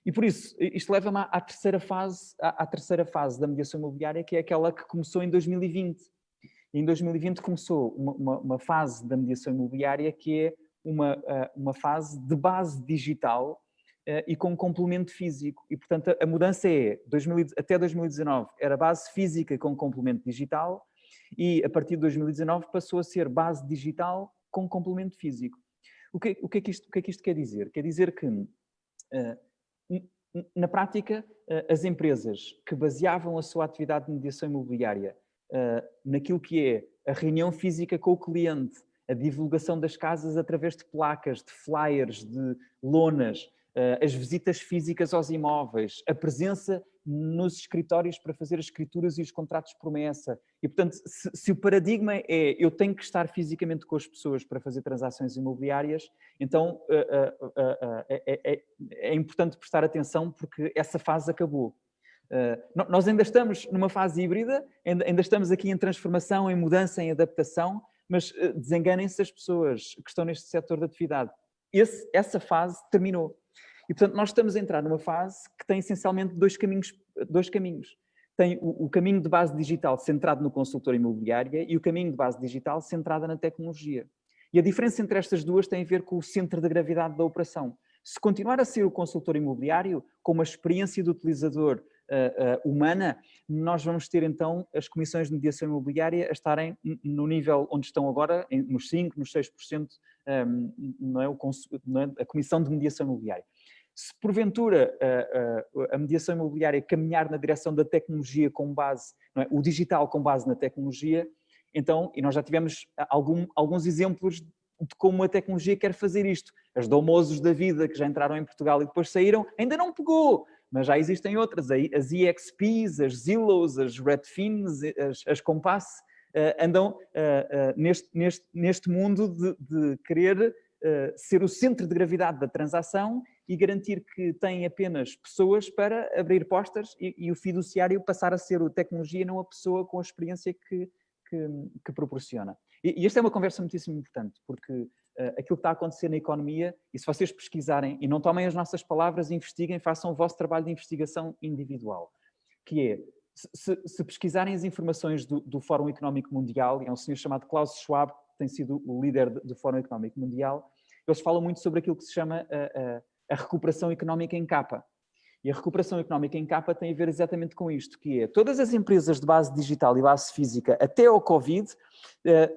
E por isso, isto leva-me à terceira fase da mediação imobiliária, que é aquela que começou em 2020. E em 2020 começou uma fase da mediação imobiliária que é uma fase de base digital e com complemento físico. E, portanto, a mudança é, até 2019 era base física com complemento digital e, a partir de 2019, passou a ser base digital com complemento físico. O que é que isto quer dizer? Quer dizer que, na prática, as empresas que baseavam a sua atividade de mediação imobiliária naquilo que é a reunião física com o cliente, a divulgação das casas através de placas, de flyers, de lonas, as visitas físicas aos imóveis, a presença nos escritórios para fazer as escrituras e os contratos de promessa. E, portanto, se o paradigma é eu tenho que estar fisicamente com as pessoas para fazer transações imobiliárias, então é importante prestar atenção porque essa fase acabou. Nós ainda estamos numa fase híbrida, ainda estamos aqui em transformação, em mudança, em adaptação, mas desenganem-se as pessoas que estão neste setor de atividade. Essa fase terminou. E, portanto, nós estamos a entrar numa fase que tem essencialmente dois caminhos. Tem o caminho de base digital centrado no consultor imobiliário e o caminho de base digital centrado na tecnologia. E a diferença entre estas duas tem a ver com o centro de gravidade da operação. Se continuar a ser o consultor imobiliário, com uma experiência do utilizador humana, nós vamos ter então as comissões de mediação imobiliária a estarem no nível onde estão agora, nos 5%, nos 6%, não é, a comissão de mediação imobiliária. Se porventura a mediação imobiliária caminhar na direção da tecnologia com base, não é, o digital com base na tecnologia, então, e nós já tivemos alguns exemplos de como a tecnologia quer fazer isto. As Domosos da vida, que já entraram em Portugal e depois saíram, ainda não pegou, mas já existem outras, as EXPs, as Zillows, as Redfins, as Compass, andam neste mundo de querer ser o centro de gravidade da transação e garantir que tem apenas pessoas para abrir portas e o fiduciário passar a ser a tecnologia, não a pessoa com a experiência que proporciona. E esta é uma conversa muitíssimo importante, porque aquilo que está a acontecer na economia, e se vocês pesquisarem, e não tomem as nossas palavras, investiguem, façam o vosso trabalho de investigação individual, que é, se pesquisarem as informações do Fórum Económico Mundial, é um senhor chamado Klaus Schwab, que tem sido o líder do Fórum Económico Mundial, eles falam muito sobre aquilo que se chama a recuperação económica em capa. E a recuperação económica em capa tem a ver exatamente com isto, que é todas as empresas de base digital e base física, até ao Covid,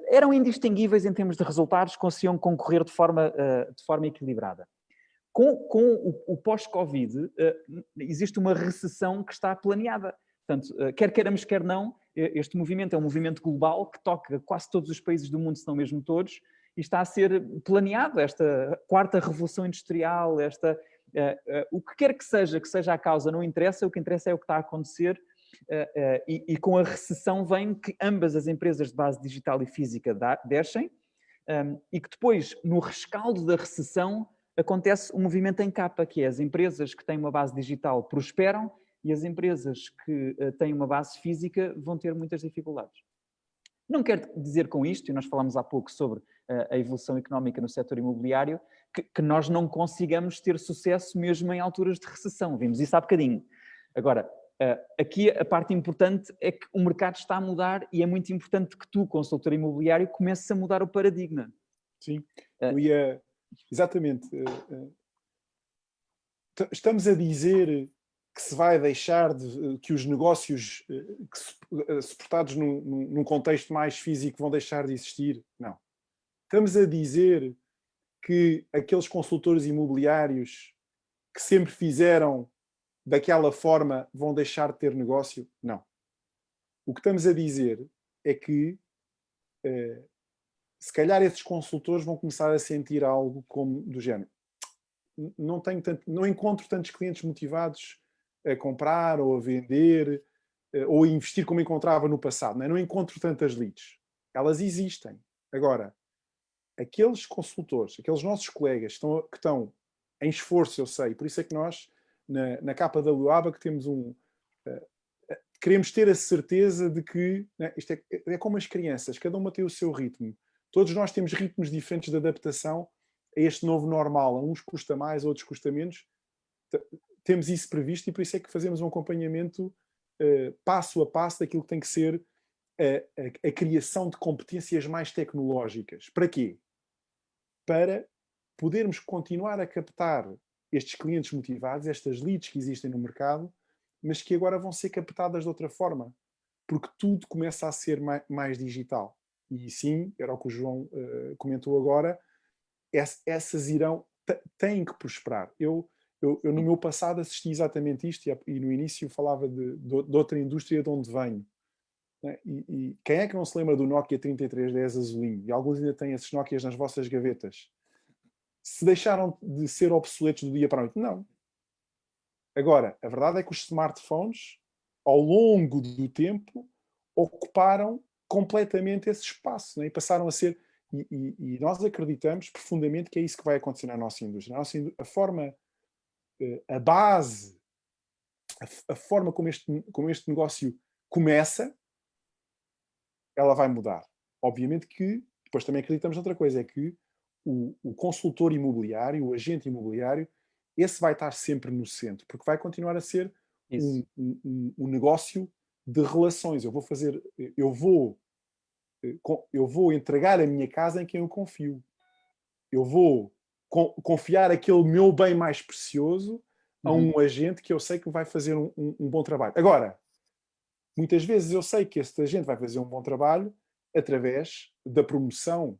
eram indistinguíveis em termos de resultados, conseguiam concorrer de forma equilibrada. Com o pós-Covid, existe uma recessão que está planeada. Portanto, quer queiramos, quer não, este movimento é um movimento global que toca quase todos os países do mundo, se não mesmo todos, e está a ser planeado esta quarta revolução industrial, o que quer que seja a causa, não interessa, o que interessa é o que está a acontecer, e com a recessão vem que ambas as empresas de base digital e física descem, e que depois, no rescaldo da recessão, acontece um movimento em capa, que é as empresas que têm uma base digital prosperam e as empresas que têm uma base física vão ter muitas dificuldades. Não quero dizer com isto, e nós falámos há pouco sobre a evolução económica no setor imobiliário, que nós não consigamos ter sucesso mesmo em alturas de recessão. Vimos isso há bocadinho. Agora, aqui a parte importante é que o mercado está a mudar e é muito importante que tu, consultor imobiliário, comeces a mudar o paradigma. Sim, exatamente. Estamos a dizer que se vai deixar que os negócios suportados num contexto mais físico vão deixar de existir? Não. Estamos a dizer que aqueles consultores imobiliários que sempre fizeram daquela forma vão deixar de ter negócio? Não. O que estamos a dizer é que se calhar esses consultores vão começar a sentir algo como do género. Não encontro tantos clientes motivados a comprar ou a vender ou a investir como encontrava no passado. Não encontro tantas leads. Elas existem. Agora, aqueles consultores, aqueles nossos colegas que estão em esforço, eu sei, por isso é que nós, na KW que temos queremos ter a certeza de que isto é como as crianças, cada uma tem o seu ritmo. Todos nós temos ritmos diferentes de adaptação a este novo normal. A uns custa mais, a outros custa menos. Temos isso previsto e por isso é que fazemos um acompanhamento passo a passo daquilo que tem que ser a criação de competências mais tecnológicas. Para quê? Para podermos continuar a captar estes clientes motivados, estas leads que existem no mercado, mas que agora vão ser captadas de outra forma, porque tudo começa a ser mais digital. E sim, era o que o João comentou agora, essas têm que prosperar. Eu no meu passado assisti exatamente isto e no início falava de outra indústria de onde venho. Né? E quem é que não se lembra do Nokia 3310 azulinho? E alguns ainda têm esses Nokias nas vossas gavetas. Se deixaram de ser obsoletos do dia para a noite? Não. Agora, a verdade é que os smartphones, ao longo do tempo, ocuparam completamente esse espaço, né? E passaram a ser... E nós acreditamos profundamente que é isso que vai acontecer na nossa indústria. A forma, a base, a forma como este negócio começa, ela vai mudar. Obviamente que depois também acreditamos noutra coisa, é que o consultor imobiliário, o agente imobiliário, esse vai estar sempre no centro, porque vai continuar a ser um negócio de relações. Eu vou entregar a minha casa em quem eu confio. Eu vou confiar aquele meu bem mais precioso a um agente que eu sei que vai fazer um bom trabalho. Agora, muitas vezes eu sei que este agente vai fazer um bom trabalho através da promoção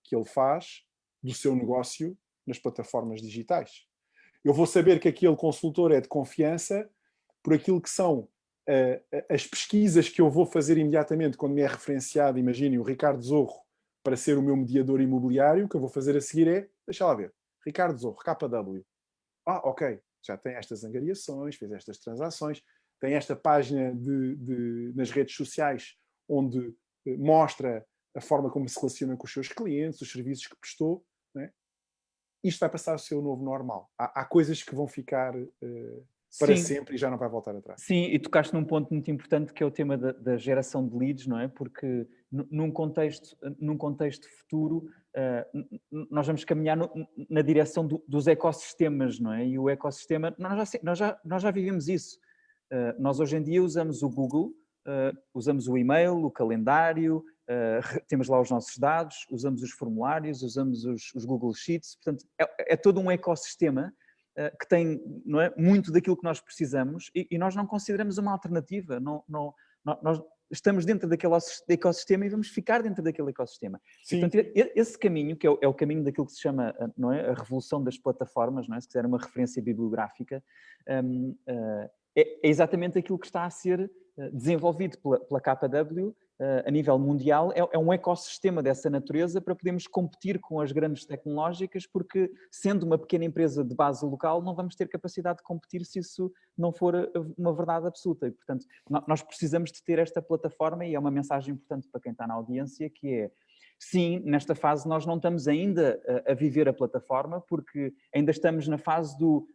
que ele faz do seu negócio nas plataformas digitais. Eu vou saber que aquele consultor é de confiança por aquilo que são as pesquisas que eu vou fazer imediatamente quando me é referenciado, imaginem, o Ricardo Zorro para ser o meu mediador imobiliário. O que eu vou fazer a seguir é, deixa lá ver, Ricardo Zorro, KW. Ok, já tem estas angariações, fez estas transações, tem esta página nas redes sociais onde mostra a forma como se relaciona com os seus clientes, os serviços que prestou, né? Isto vai passar a ser o novo normal. Há coisas que vão ficar para sempre e já não vai voltar atrás. Sim, e tocaste num ponto muito importante que é o tema da geração de leads, não é? Porque num contexto futuro nós vamos caminhar na direção dos ecossistemas, não é? E o ecossistema, nós já vivemos isso. Nós hoje em dia usamos o Google, usamos o e-mail, o calendário, temos lá os nossos dados, usamos os formulários, usamos os Google Sheets, portanto é todo um ecossistema que tem, não é, muito daquilo que nós precisamos e nós não consideramos uma alternativa. Nós estamos dentro daquele ecossistema e vamos ficar dentro daquele ecossistema. Sim. E, portanto, esse caminho, que é o caminho daquilo que se chama, não é, a revolução das plataformas, não é? Se quiser uma referência bibliográfica, é exatamente aquilo que está a ser desenvolvido pela KW a nível mundial. É um ecossistema dessa natureza para podermos competir com as grandes tecnológicas, porque sendo uma pequena empresa de base local, não vamos ter capacidade de competir se isso não for uma verdade absoluta. E, portanto, nós precisamos de ter esta plataforma e é uma mensagem importante para quem está na audiência, que é: sim, nesta fase nós não estamos ainda a viver a plataforma, porque ainda estamos na fase do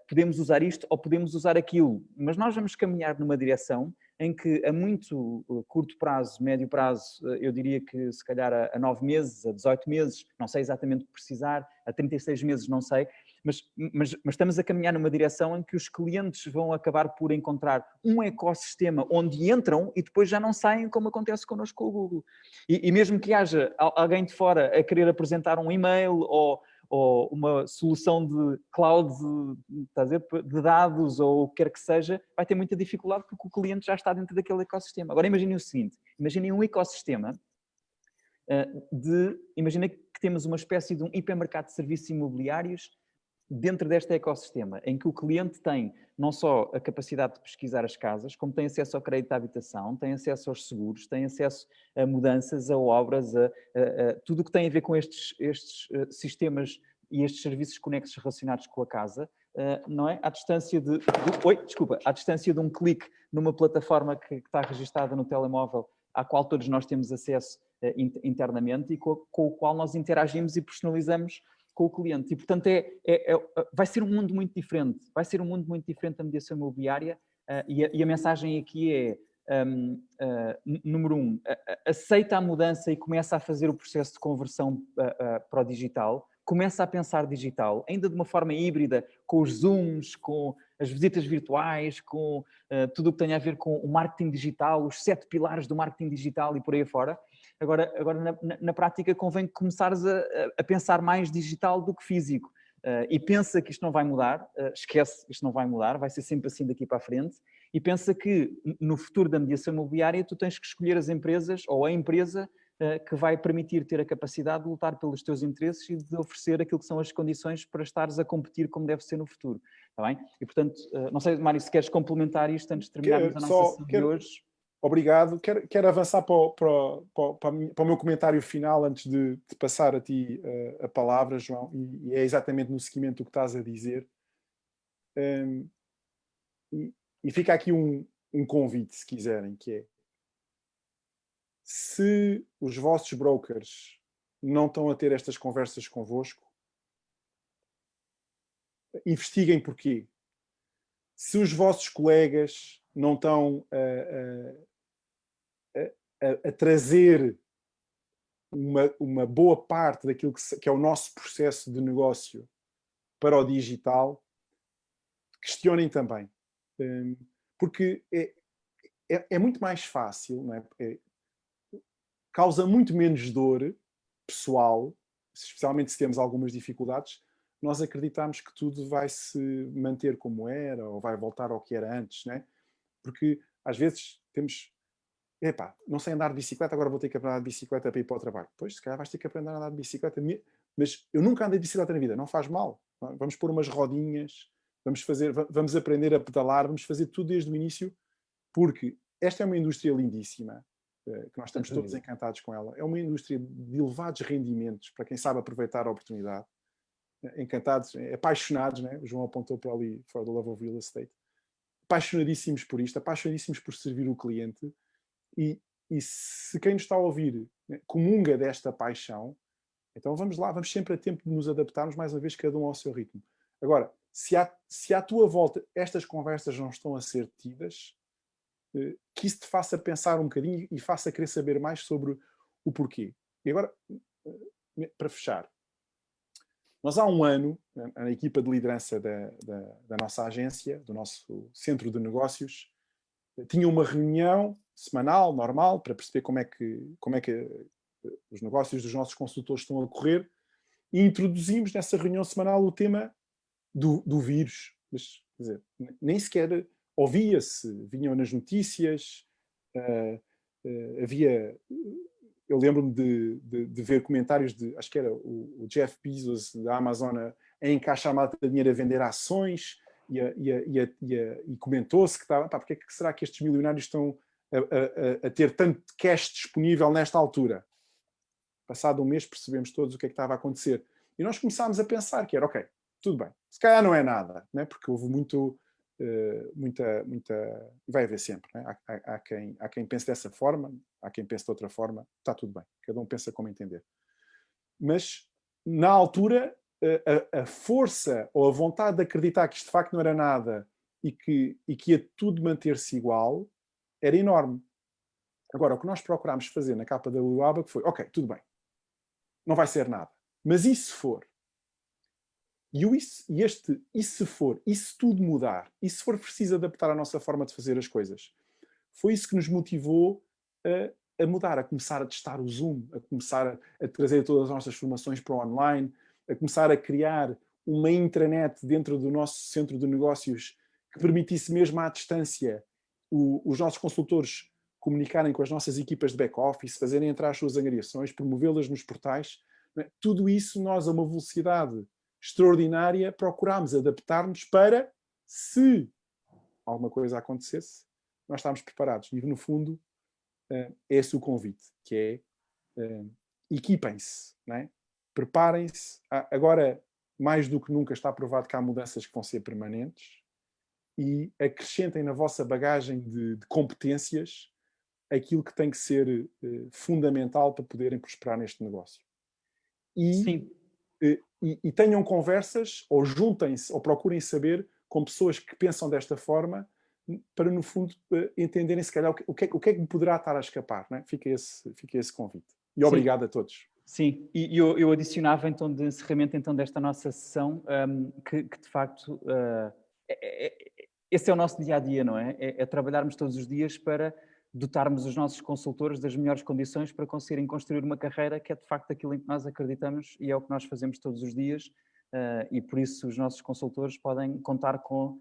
podemos usar isto ou podemos usar aquilo, mas nós vamos caminhar numa direção em que a muito curto prazo, médio prazo, eu diria que se calhar a 9 meses, a 18 meses, não sei exatamente o que precisar, a 36 meses, não sei, mas estamos a caminhar numa direção em que os clientes vão acabar por encontrar um ecossistema onde entram e depois já não saem, como acontece connosco com o Google. E mesmo que haja alguém de fora a querer apresentar um e-mail ou uma solução de cloud de dados ou o que quer que seja, vai ter muita dificuldade porque o cliente já está dentro daquele ecossistema. Agora imaginem o seguinte, imaginem um ecossistema imagina que temos uma espécie de um hipermercado de serviços imobiliários dentro deste ecossistema, em que o cliente tem não só a capacidade de pesquisar as casas, como tem acesso ao crédito à habitação, tem acesso aos seguros, tem acesso a mudanças, a obras, a tudo o que tem a ver com estes sistemas e estes serviços conexos relacionados com a casa, não é? À distância à distância de um clique numa plataforma que está registada no telemóvel, à qual todos nós temos acesso internamente e com o qual nós interagimos e personalizamos com o cliente. E, portanto, vai ser um mundo muito diferente. Vai ser um mundo muito diferente a mediação imobiliária e a mensagem aqui é, número 1, aceita a mudança e começa a fazer o processo de conversão para o digital. Começa a pensar digital, ainda de uma forma híbrida, com os Zooms, com as visitas virtuais, com tudo o que tem a ver com o marketing digital, os 7 pilares do marketing digital e por aí afora. Agora na prática, convém começares a pensar mais digital do que físico. E pensa que isto não vai mudar, esquece, isto não vai mudar, vai ser sempre assim daqui para a frente. E pensa que no futuro da mediação imobiliária tu tens que escolher as empresas ou a empresa que vai permitir ter a capacidade de lutar pelos teus interesses e de oferecer aquilo que são as condições para estares a competir como deve ser no futuro. Está bem? E, portanto, não sei, Mário, se queres complementar isto antes de terminarmos a nossa sessão de hoje. Obrigado. Quero avançar para o meu comentário final antes de passar a ti a palavra, João, e é exatamente no seguimento do que estás a dizer. E fica aqui um convite, se quiserem, que é: se os vossos brokers não estão a ter estas conversas convosco, investiguem porquê. Se os vossos colegas não estão a trazer uma boa parte daquilo que é o nosso processo de negócio para o digital, questionem também. Porque é muito mais fácil, não é? Causa muito menos dor pessoal, especialmente se temos algumas dificuldades, nós acreditamos que tudo vai se manter como era ou vai voltar ao que era antes, não é? Porque às vezes temos... não sei andar de bicicleta, agora vou ter que aprender a andar de bicicleta para ir para o trabalho. Pois, se calhar vais ter que aprender a andar de bicicleta, mas eu nunca andei de bicicleta na vida, não faz mal. Vamos pôr umas rodinhas, vamos aprender a pedalar, vamos fazer tudo desde o início, porque esta é uma indústria lindíssima, que nós estamos todos encantados com ela. É uma indústria de elevados rendimentos, para quem sabe aproveitar a oportunidade. Encantados, apaixonados, né? O João apontou para ali, for the love of real estate. Apaixonadíssimos por isto, apaixonadíssimos por servir o cliente. E se quem nos está a ouvir, né, comunga desta paixão, então vamos lá, vamos sempre a tempo de nos adaptarmos, mais uma vez, cada um ao seu ritmo. Agora, se à tua volta estas conversas não estão a ser tidas, que isso te faça pensar um bocadinho e faça querer saber mais sobre o porquê. E agora, para fechar, nós há um ano, a equipa de liderança da nossa agência, do nosso centro de negócios, tinha uma reunião semanal, normal, para perceber como é que os negócios dos nossos consultores estão a correr, e introduzimos nessa reunião semanal o tema do vírus, mas quer dizer, nem sequer ouvia-se, vinham nas notícias, havia... Eu lembro-me de ver comentários de, acho que era o Jeff Bezos da Amazon a encaixar malta de dinheiro a vender ações e comentou-se que estava, porque é que será que estes milionários estão a ter tanto cash disponível nesta altura? Passado um mês percebemos todos o que é que estava a acontecer. E nós começámos a pensar que era, ok, tudo bem, se calhar não é nada, né? Porque houve muita... Vai haver sempre, né? Há quem pense dessa forma, há quem pense de outra forma, está tudo bem, cada um pensa como entender. Mas, na altura, a força ou a vontade de acreditar que isto de facto não era nada e que ia tudo manter-se igual, era enorme. Agora, o que nós procurámos fazer na capa da Luaba foi, ok, tudo bem, não vai ser nada. Mas e se for? E se for, e se tudo mudar, e se for preciso adaptar a nossa forma de fazer as coisas? Foi isso que nos motivou a mudar, a começar a testar o Zoom, a começar a trazer todas as nossas formações para o online, a começar a criar uma intranet dentro do nosso centro de negócios que permitisse mesmo à distância os nossos consultores comunicarem com as nossas equipas de back-office, fazerem entrar as suas angariações, promovê-las nos portais. Tudo isso nós, a uma velocidade extraordinária, procurámos adaptar-nos para, se alguma coisa acontecesse, nós estávamos preparados. E, no fundo, é esse o convite, que é equipem-se, não é? Preparem-se. Agora, mais do que nunca, está provado que há mudanças que vão ser permanentes e acrescentem na vossa bagagem de competências aquilo que tem que ser fundamental para poderem prosperar neste negócio. Sim. E tenham conversas, ou juntem-se, ou procurem saber com pessoas que pensam desta forma, para, no fundo, entenderem, se calhar, o que é que me poderá estar a escapar. Não é? Fica esse convite. E obrigado a todos. Sim, e eu adicionava, então, de encerramento desta nossa sessão, que de facto, esse é o nosso dia-a-dia, não é? É trabalharmos todos os dias para dotarmos os nossos consultores das melhores condições para conseguirem construir uma carreira que é de facto aquilo em que nós acreditamos e é o que nós fazemos todos os dias, e por isso os nossos consultores podem contar com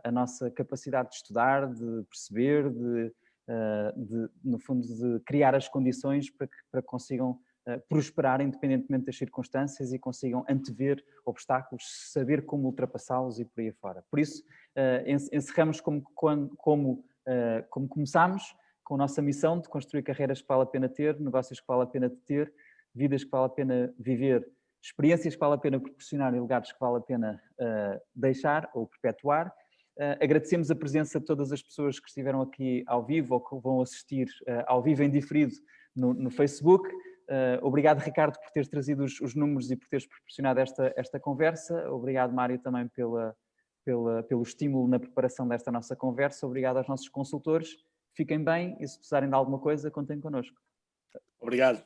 a nossa capacidade de estudar, de perceber, no fundo, de criar as condições para que consigam prosperar independentemente das circunstâncias e consigam antever obstáculos, saber como ultrapassá-los e por aí fora. Por isso, encerramos como começámos, com a nossa missão de construir carreiras que vale a pena ter, negócios que vale a pena ter, vidas que vale a pena viver, experiências que vale a pena proporcionar e legados que vale a pena deixar ou perpetuar. Agradecemos a presença de todas as pessoas que estiveram aqui ao vivo ou que vão assistir ao vivo em diferido no Facebook. Obrigado, Ricardo, por teres trazido os números e por teres proporcionado esta conversa. Obrigado, Mário, também pelo estímulo na preparação desta nossa conversa. Obrigado aos nossos consultores. Fiquem bem e se precisarem de alguma coisa, contem connosco. Obrigado.